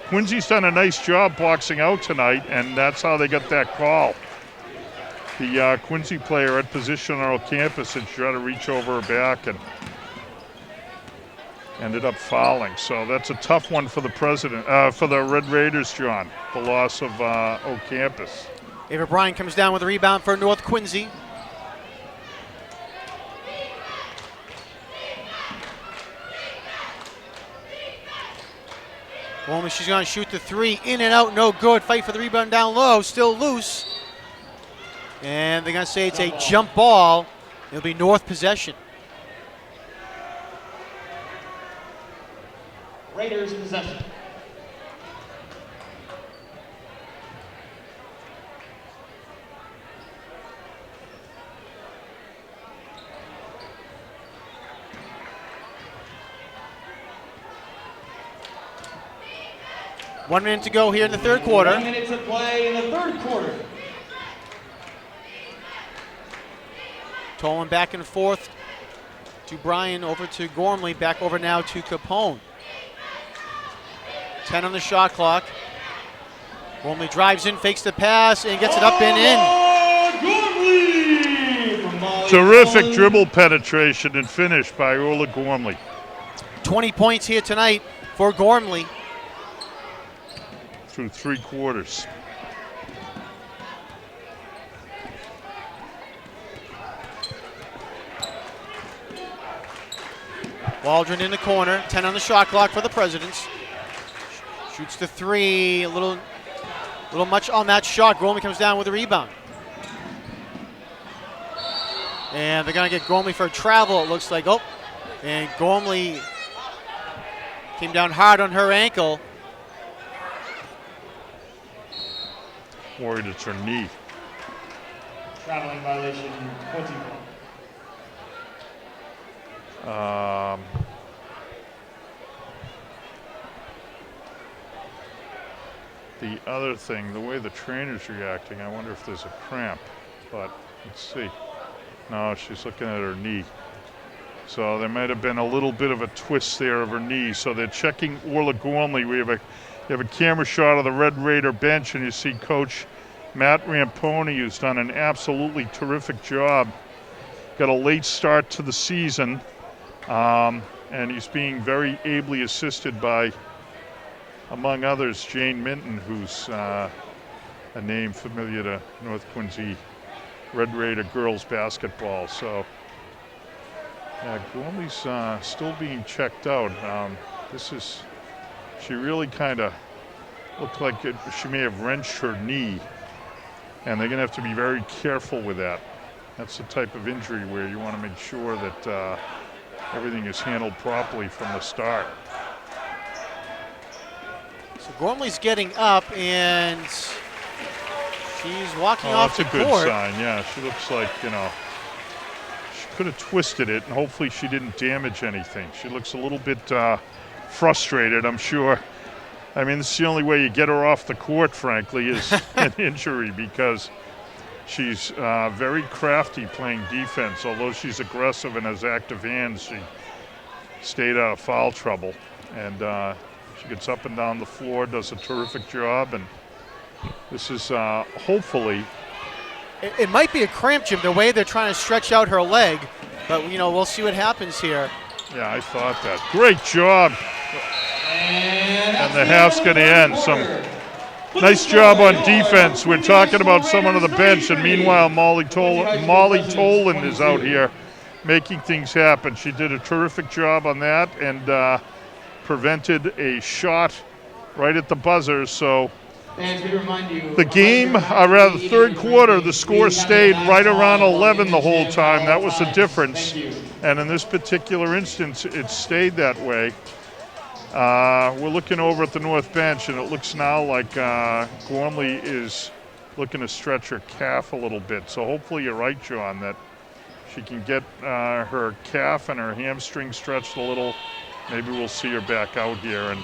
Quincy's done a nice job boxing out tonight, and that's how they got that call. The Quincy player at position on O'Campus had tried to reach over her back and ended up fouling. So that's a tough one for the for the Red Raiders, John, the loss of O'Campus. Ava Bryan comes down with a rebound for North Quincy. Well, she's going to shoot the three. In and out, no good. Fight for the rebound down low, still loose. And they're going to say it's a jump ball. It'll be North possession. Raiders possession. One minute to go here in the third quarter. 1 minute to play in the third quarter. Tolan back and forth to Bryan, over to Gormley, back over now to Capone. 10 on the shot clock. Gormley drives in, fakes the pass, and gets it up and in. Terrific dribble penetration and finish by Orla Gormley. 20 points here tonight for Gormley. Through 3 quarters. Waldron in the corner, 10 on the shot clock for the Presidents. Shoots the 3, a little much on that shot. Gormley comes down with a rebound. And they're gonna get Gormley for a travel, it looks like. Oh, and Gormley came down hard on her ankle. Worried it's her knee. Traveling violation, 21. The other thing, the way the trainer's reacting, I wonder if there's a cramp, but let's see. No, she's looking at her knee. So there might have been a little bit of a twist there of her knee. So they're checking Orla Gormley. You have a camera shot of the Red Raider bench, and you see Coach Matt Ramponi, who's done an absolutely terrific job. Got a late start to the season, and he's being very ably assisted by, among others, Jane Minton, who's a name familiar to North Quincy Red Raider girls basketball. So, yeah, Gormley's still being checked out. She really kind of looked like she may have wrenched her knee, and they're going to have to be very careful with that. That's the type of injury where you want to make sure that everything is handled properly from the start. So Gormley's getting up, and she's walking off the court. That's a good sign, yeah. She looks like, she could have twisted it, and hopefully she didn't damage anything. She looks a little bit frustrated, I'm sure. I mean, this is the only way you get her off the court, frankly, is an injury, because she's very crafty playing defense. Although she's aggressive and has active hands, she stayed out of foul trouble. And she gets up and down the floor, does a terrific job, and this is hopefully... It might be a cramp, Jim, the way they're trying to stretch out her leg, but we'll see what happens here. Yeah, I thought that. Great job. And the half's going to end. Some nice job on defense. We're talking about someone on the bench, and meanwhile, Molly Toland is out here making things happen. She did a terrific job on that and prevented a shot right at the buzzer. So the game, rather the third quarter, the score stayed right around 11 the whole time. That was the difference. And in this particular instance, it stayed that way. We're looking over at the north bench, and it looks now like Gormley is looking to stretch her calf a little bit. So hopefully you're right, John, that she can get her calf and her hamstring stretched a little. Maybe we'll see her back out here. And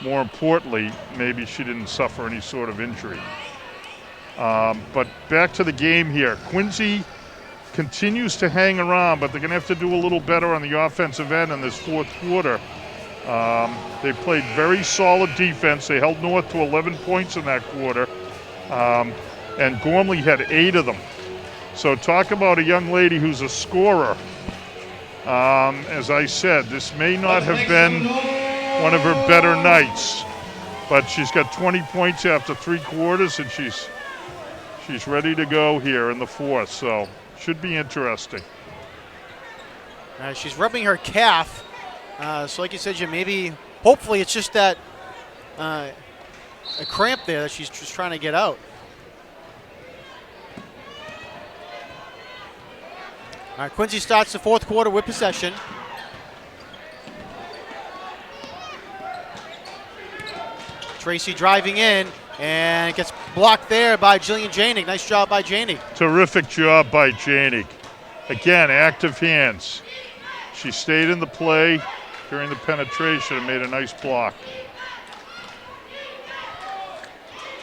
more importantly, maybe she didn't suffer any sort of injury. But back to the game here. Quincy continues to hang around, but they're going to have to do a little better on the offensive end in this fourth quarter. They played very solid defense. They held North to 11 points in that quarter, and Gormley had 8 of them. So talk about a young lady who's a scorer. As I said, this may not have been one of her better nights, but she's got 20 points after 3 quarters, and she's ready to go here in the fourth. So should be interesting. She's rubbing her calf. So like you said, Jim, hopefully it's just that a cramp there that she's just trying to get out. All right, Quincy starts the fourth quarter with possession. Tracy driving in and gets blocked there by Jillian Janig. Nice job by Janig. Terrific job by Janig. Again, active hands. She stayed in the play during the penetration and made a nice block.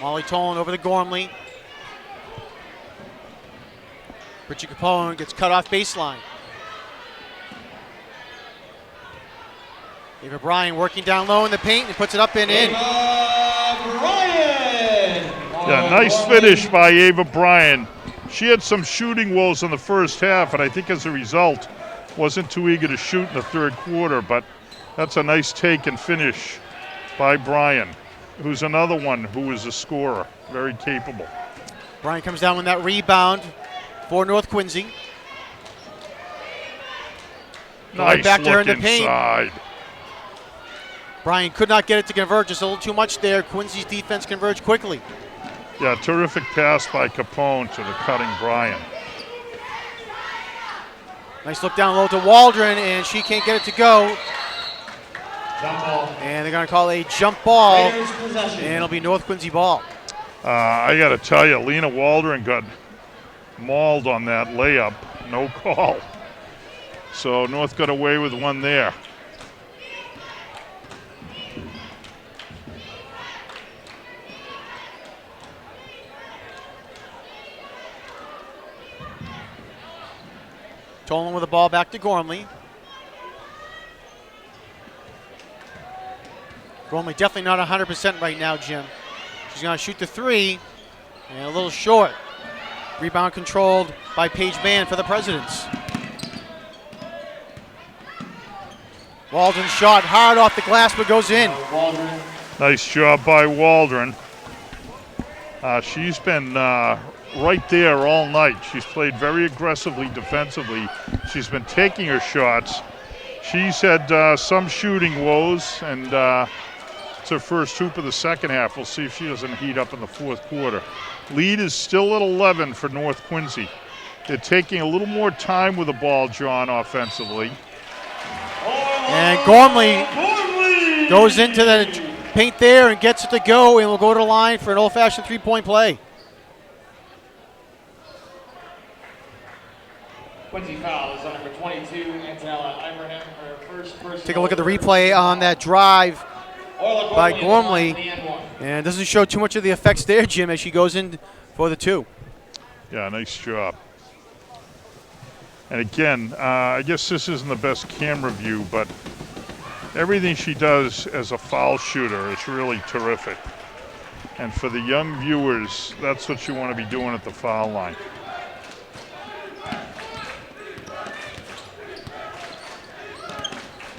Molly Tolan over to Gormley. Richie Capone gets cut off baseline. Ava Bryan working down low in the paint and puts it up and in. Ava Bryan Yeah, nice finish by Ava Bryan. She had some shooting woes in the first half, and I think as a result, wasn't too eager to shoot in the third quarter, but that's a nice take and finish by Bryan, who's another one who is a scorer, very capable. Bryan comes down with that rebound for North Quincy. Nice back to her in look the paint. inside. Bryan could not get it to convert, just a little too much there. Quincy's defense converged quickly. Yeah, terrific pass by Capone to the cutting Bryan. Nice look down low to Waldron, and she can't get it to go. Jump ball. And they're going to call a jump ball, Raiders possession. and it'll be North Quincy ball. I got to tell you, Lena Waldron got mauled on that layup. No call. So North got away with one there. Tolan with the ball back to Gormley. Gormley definitely not 100% right now, Jim. She's going to shoot the three, and a little short. Rebound controlled by Paige Mann for the Presidents. Waldron shot hard off the glass, but goes in. Waldron. Nice job by Waldron. She's been right there all night. She's played very aggressively defensively. She's been taking her shots. She's had some shooting woes, and it's her first hoop of the second half. We'll see if she doesn't heat up in the fourth quarter. Lead is still at 11 for North Quincy. They're taking a little more time with the ball, John, offensively. And Gormley goes into the paint there and gets it to go, and will go to the line for an old-fashioned three-point play. Quincy foul is on number 22, Antonella Ibrahim, her first personal. Take a look at the replay on that drive Orla by on Gormley. the end one. And doesn't show too much of the effects there, Jim, as she goes in for the two. Yeah, nice job. And again, I guess this isn't the best camera view, but everything she does as a foul shooter is really terrific. And for the young viewers, that's what you want to be doing at the foul line.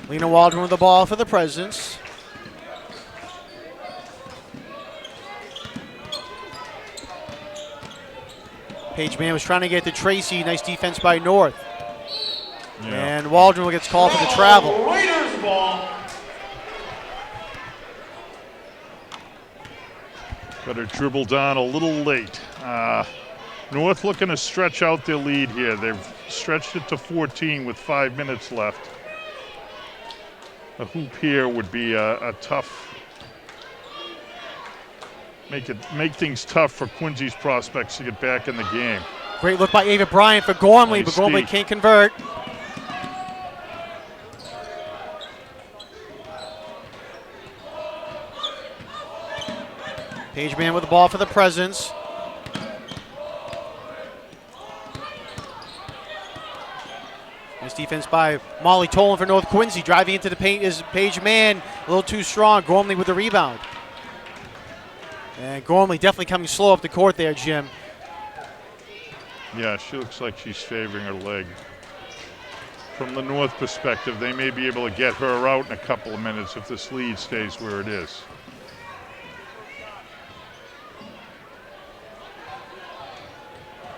Lena Waldron with the ball for the Presidents. Paige Mann was trying to get to Tracy. Nice defense by North. Yeah. And Waldron gets called for the travel. Raiders ball. Got her dribble down a little late. North looking to stretch out their lead here. They've stretched it to 14 with 5 minutes left. A hoop here would be a tough, make things tough for Quincy's prospects to get back in the game. Great look by Ava Bryan for Gormley, Nice but Gormley D. can't convert. Paige Mann with the ball for the Presidents. Nice defense by Molly Tolan for North Quincy. Driving into the paint is Paige Mann. A little too strong. Gormley with the rebound. And Gormley definitely coming slow up the court there, Jim. Yeah, she looks like she's favoring her leg. From the North perspective, they may be able to get her out in a couple of minutes if this lead stays where it is.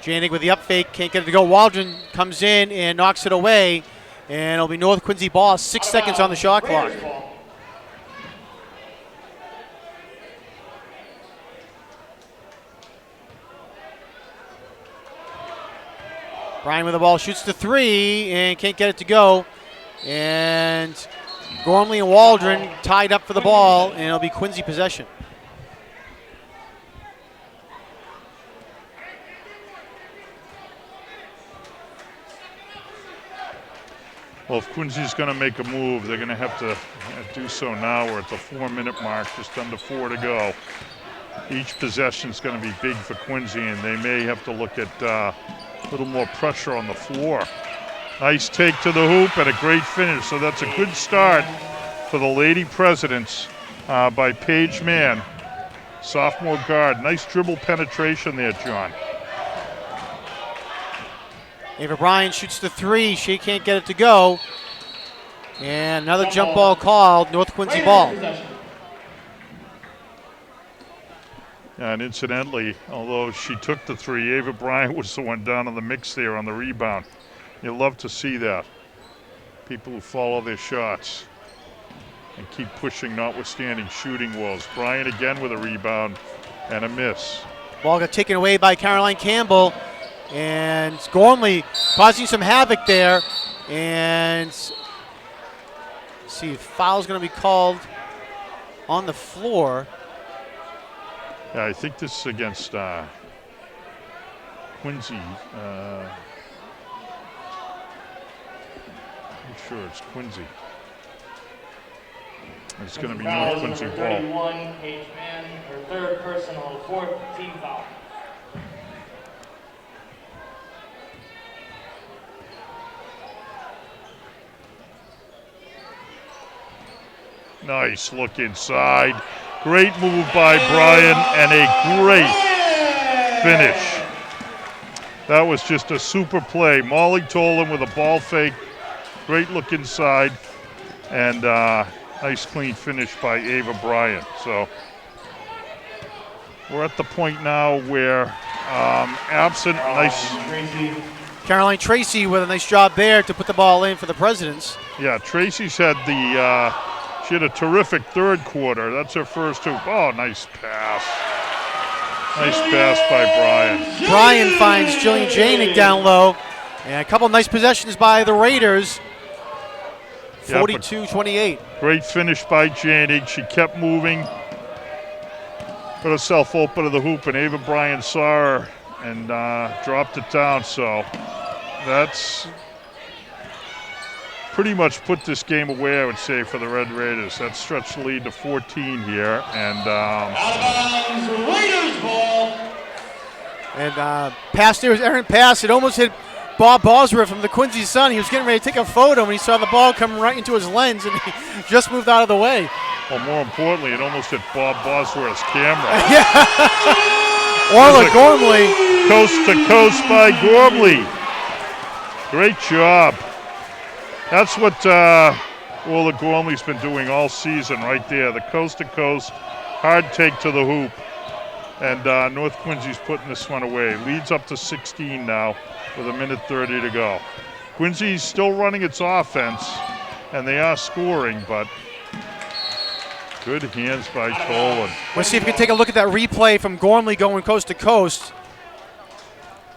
Janik with the up fake, can't get it to go. Waldron comes in and knocks it away. And it'll be North Quincy ball, 6 seconds on the shot clock. Raiders ball. Bryan with the ball, shoots the three and can't get it to go. And Gormley and Waldron tied up for the ball, and it'll be Quincy possession. Well, if Quincy's going to make a move, they're going to have to do so now. We're at the 4-minute mark, just under 4 to go. Each possession is going to be big for Quincy, and they may have to look at a little more pressure on the floor. Nice take to the hoop and a great finish. So that's a good start for the Lady Presidents by Paige Mann. sophomore guard. Nice dribble penetration there, John. Ava Bryan shoots the three. She can't get it to go. And another jump ball called. North Quincy ball. And incidentally, although she took the three, Ava Bryan was the one down in the mix there on the rebound. You love to see that. People who follow their shots and keep pushing, notwithstanding shooting walls. Bryan again with a rebound and a miss. Ball got taken away by Caroline Campbell. And Gormley causing some havoc there. And see, foul's going to be called on the floor. Yeah, I think this is against Quincy. I'm sure it's Quincy. It's going to be North Quincy ball. 31, Paige Mann, her third personal, fourth team foul. Nice look inside. Great move by Bryan and a great finish. That was just a super play. Molly Tolan with a ball fake. Great look inside. And nice clean finish by Ava Bryan. So we're at the point now where absent nice. Caroline Tracy with a nice job there to put the ball in for the Presidents. Yeah, Tracy's had the she had a terrific third quarter. That's her first hoop. Oh, nice pass. Nice pass by Bryan. Bryan finds Jillian Janik down low. And a couple nice possessions by the Raiders. 42-28. Great finish by Janik. She kept moving. Put herself open to the hoop, and Ava Bryan saw her and dropped it down. So that's pretty much put this game away, I would say, for the Red Raiders. That stretched the lead to 14 here. And out of bounds, Raiders ball. And pass there was errant pass. It almost hit Bob Bosworth from the Quincy Sun. He was getting ready to take a photo when he saw the ball come right into his lens, and he just moved out of the way. Well, more importantly, it almost hit Bob Bosworth's camera. Orla Gormley. Coast to coast by Gormley. Great job. That's what Orla Gormley's been doing all season right there. The coast to coast, hard take to the hoop. And North Quincy's putting this one away. Leads up to 16 now with 1:30 to go. Quincy's still running its offense, and they are scoring, but good hands by Tolan. Let's see if we can take a look at that replay from Gormley going coast to coast.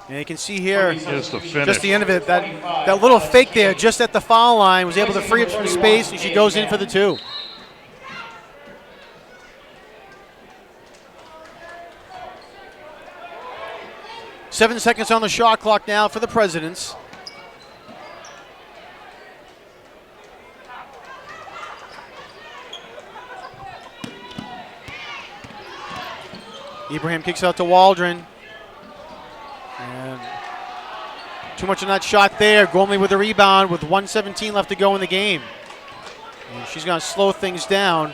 And you can see here, Here's the finish. just the end of it, that little fake there just at the foul line was able to free up some space, and she goes in for the two. Seven seconds on the shot clock now for the Presidents. Ibrahim kicks out to Waldron. And too much on that shot there. Gormley with the rebound with 1:17 left to go in the game. And she's going to slow things down.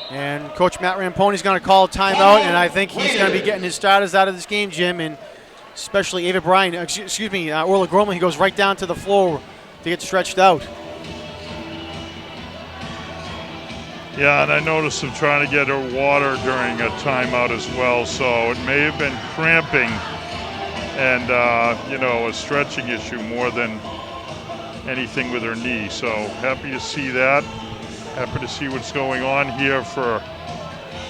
And Coach Matt Ramponi's going to call a timeout, and I think he's going to be getting his starters out of this game, Jim, and especially Ava Bryan, Orla Gormley. He goes right down to the floor to get stretched out. Yeah, and I noticed him trying to get her water during a timeout as well, so it may have been cramping and, a stretching issue more than anything with her knee. So happy to see that. Happy to see what's going on here for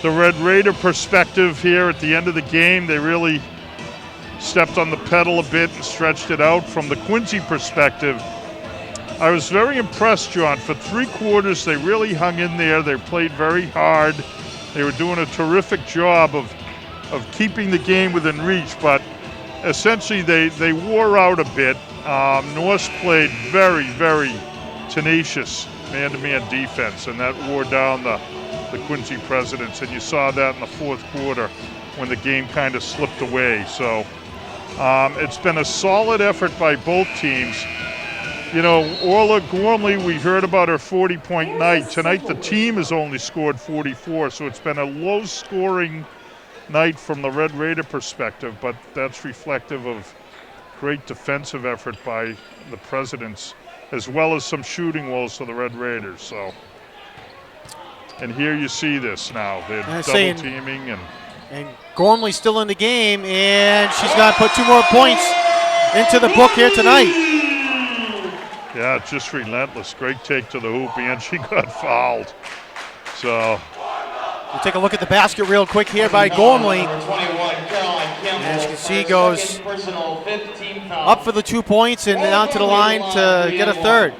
the Red Raider perspective here at the end of the game. They really stepped on the pedal a bit and stretched it out. From the Quincy perspective, I was very impressed, John. For 3 quarters, they really hung in there. They played very hard. They were doing a terrific job of keeping the game within reach, but essentially they wore out a bit. Norse played very, very tenacious man-to-man defense, and that wore down the Quincy Presidents, and you saw that in the fourth quarter when the game kind of slipped away. So it's been a solid effort by both teams. you know, Orla Gormley, we heard about her 40-point night. Tonight the team has only scored 44, so it's been a low-scoring night from the Red Raider perspective, but that's reflective of great defensive effort by the Presidents, as well as some shooting woes for the Red Raiders. So, and here you see this now. They're double teaming and Gormley still in the game, and she's going to put 2 more points into the book here tonight. Yeah, just relentless. Great take to the hoop, and she got fouled. So we'll take a look at the basket real quick here by Gormley. And as you can see, goes up for the 2 points and down to the line to get a third.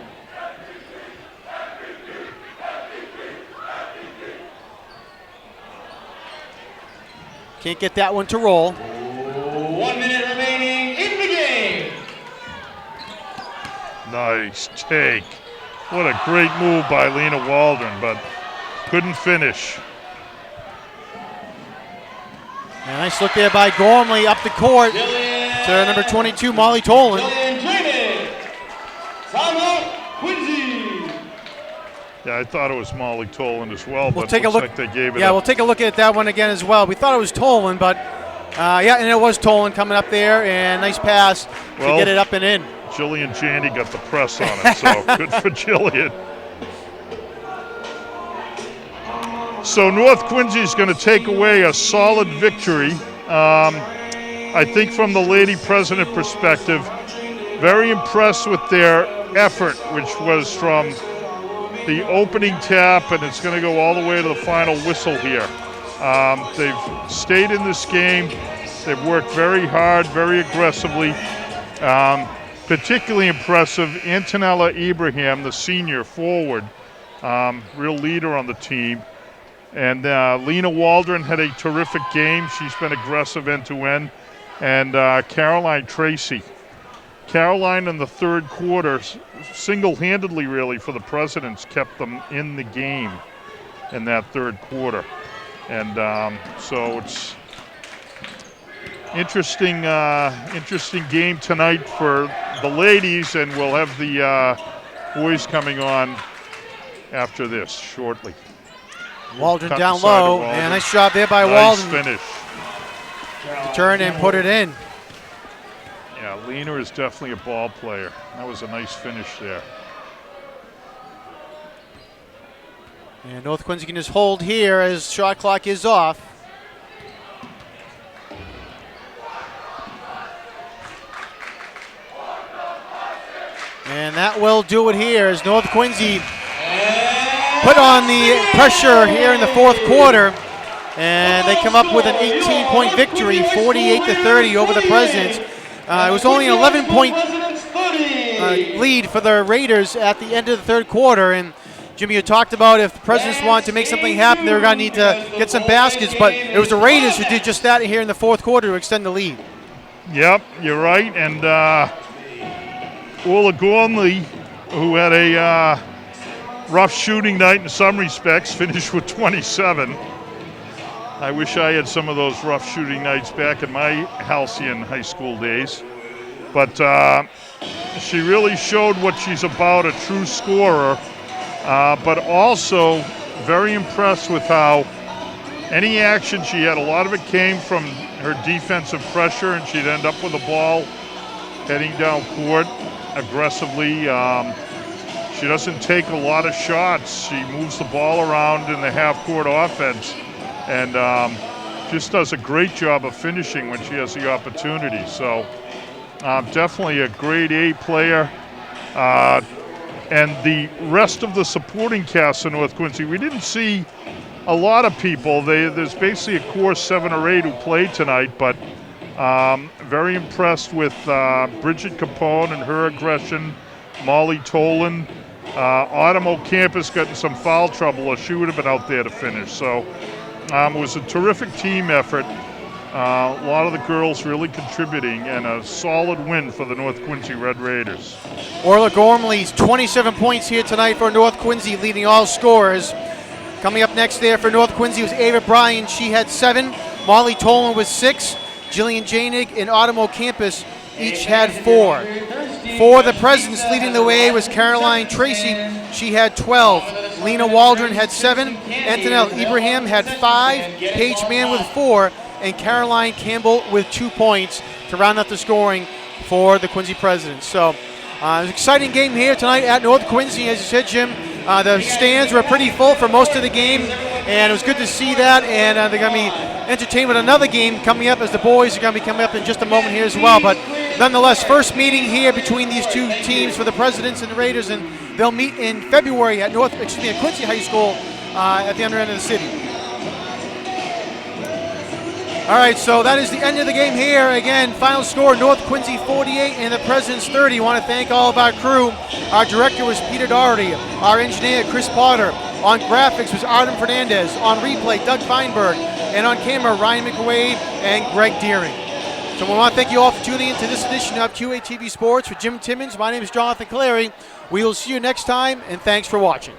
Can't get that one to roll. 1 minute remaining in the game. Nice take. What a great move by Lena Waldron, but couldn't finish. A nice look there by Gormley up the court to number 22, Molly Tolan. Yeah, I thought it was Molly Tolan as well, We'll but take a looks look. like they gave it Yeah, up. we'll take a look at that one again as well. We thought it was Tolan, but yeah, and it was Tolan coming up there, and nice pass to get it up and in. Jillian Jandy got the press on it, so good for Jillian. So North Quincy is going to take away a solid victory. I think from the Lady President perspective, very impressed with their effort, which was from the opening tap, and it's going to go all the way to the final whistle here. They've stayed in this game. They've worked very hard, very aggressively. Particularly impressive, Antonella Ibrahim, the senior forward, real leader on the team. And Lena Waldron had a terrific game. She's been aggressive end-to-end. And Caroline Tracy. Caroline in the third quarter, single-handedly really for the Presidents, kept them in the game in that third quarter. And so it's interesting game tonight for the ladies, and we'll have the boys coming on after this shortly. Waldron Cut down inside to low, Waldron. and nice job there by Nice Waldron finish. to turn and put it in. Yeah, Lena is definitely a ball player. That was a nice finish there. And North Quincy can just hold here as shot clock is off. And that will do it here as North Quincy put on the pressure here in the fourth quarter. And they come up with an 18-point victory, 48-30 over the Presidents. It was only an 11-point lead for the Raiders at the end of the third quarter. And Jimmy, you talked about if the Presidents wanted to make something happen, they were going to need to get some baskets. But it was the Raiders who did just that here in the fourth quarter to extend the lead. Yep, you're right. And Orla Gormley, who had a rough shooting night in some respects, finished with 27. I wish I had some of those rough shooting nights back in my halcyon high school days. But she really showed what she's about, a true scorer, but also very impressed with how any action she had, a lot of it came from her defensive pressure, and she'd end up with the ball heading down court aggressively. She doesn't take a lot of shots. She moves the ball around in the half-court offense, and just does a great job of finishing when she has the opportunity. So definitely a grade A player. And the rest of the supporting cast in North Quincy, we didn't see a lot of people. There's basically a core 7 or 8 who played tonight, but very impressed with Bridget Capone and her aggression, Molly Tolan. Autumn O'Campus got in some foul trouble, or she would have been out there to finish. So it was a terrific team effort. A lot of the girls really contributing, and a solid win for the North Quincy Red Raiders. Orla Gormley's 27 points here tonight for North Quincy, leading all scorers. Coming up next there for North Quincy was Ava Bryan. She had 7. Molly Tolan with 6. Jillian Janig and Autumn O'Campus each had 4. For the Presidents, leading the way was Caroline Tracy. She had 12. Lena Waldron had 7. Antonelle Ibrahim had 5. Paige Mann with 4. And Caroline Campbell with 2 points to round out the scoring for the Quincy Presidents. So it was an exciting game here tonight at North Quincy. As you said, Jim, the stands were pretty full for most of the game, and it was good to see that. And they're going to be entertained with another game coming up, as the boys are going to be coming up in just a moment here as well. But nonetheless, first meeting here between these two teams for the Presidents and the Raiders, and they'll meet in February at Quincy High School at the other end of the city. All right, so that is the end of the game here. Again, final score, North Quincy 48 and the Presidents 30. I want to thank all of our crew. Our director was Peter Doherty. Our engineer, Chris Potter. On graphics was Artem Fernandez. On replay, Doug Feinberg. And on camera, Ryan McWade and Greg Deering. So we want to thank you all for tuning in to this edition of QATV Sports. For Jim Timmons, my name is Jonathan Clary. We will see you next time, and thanks for watching.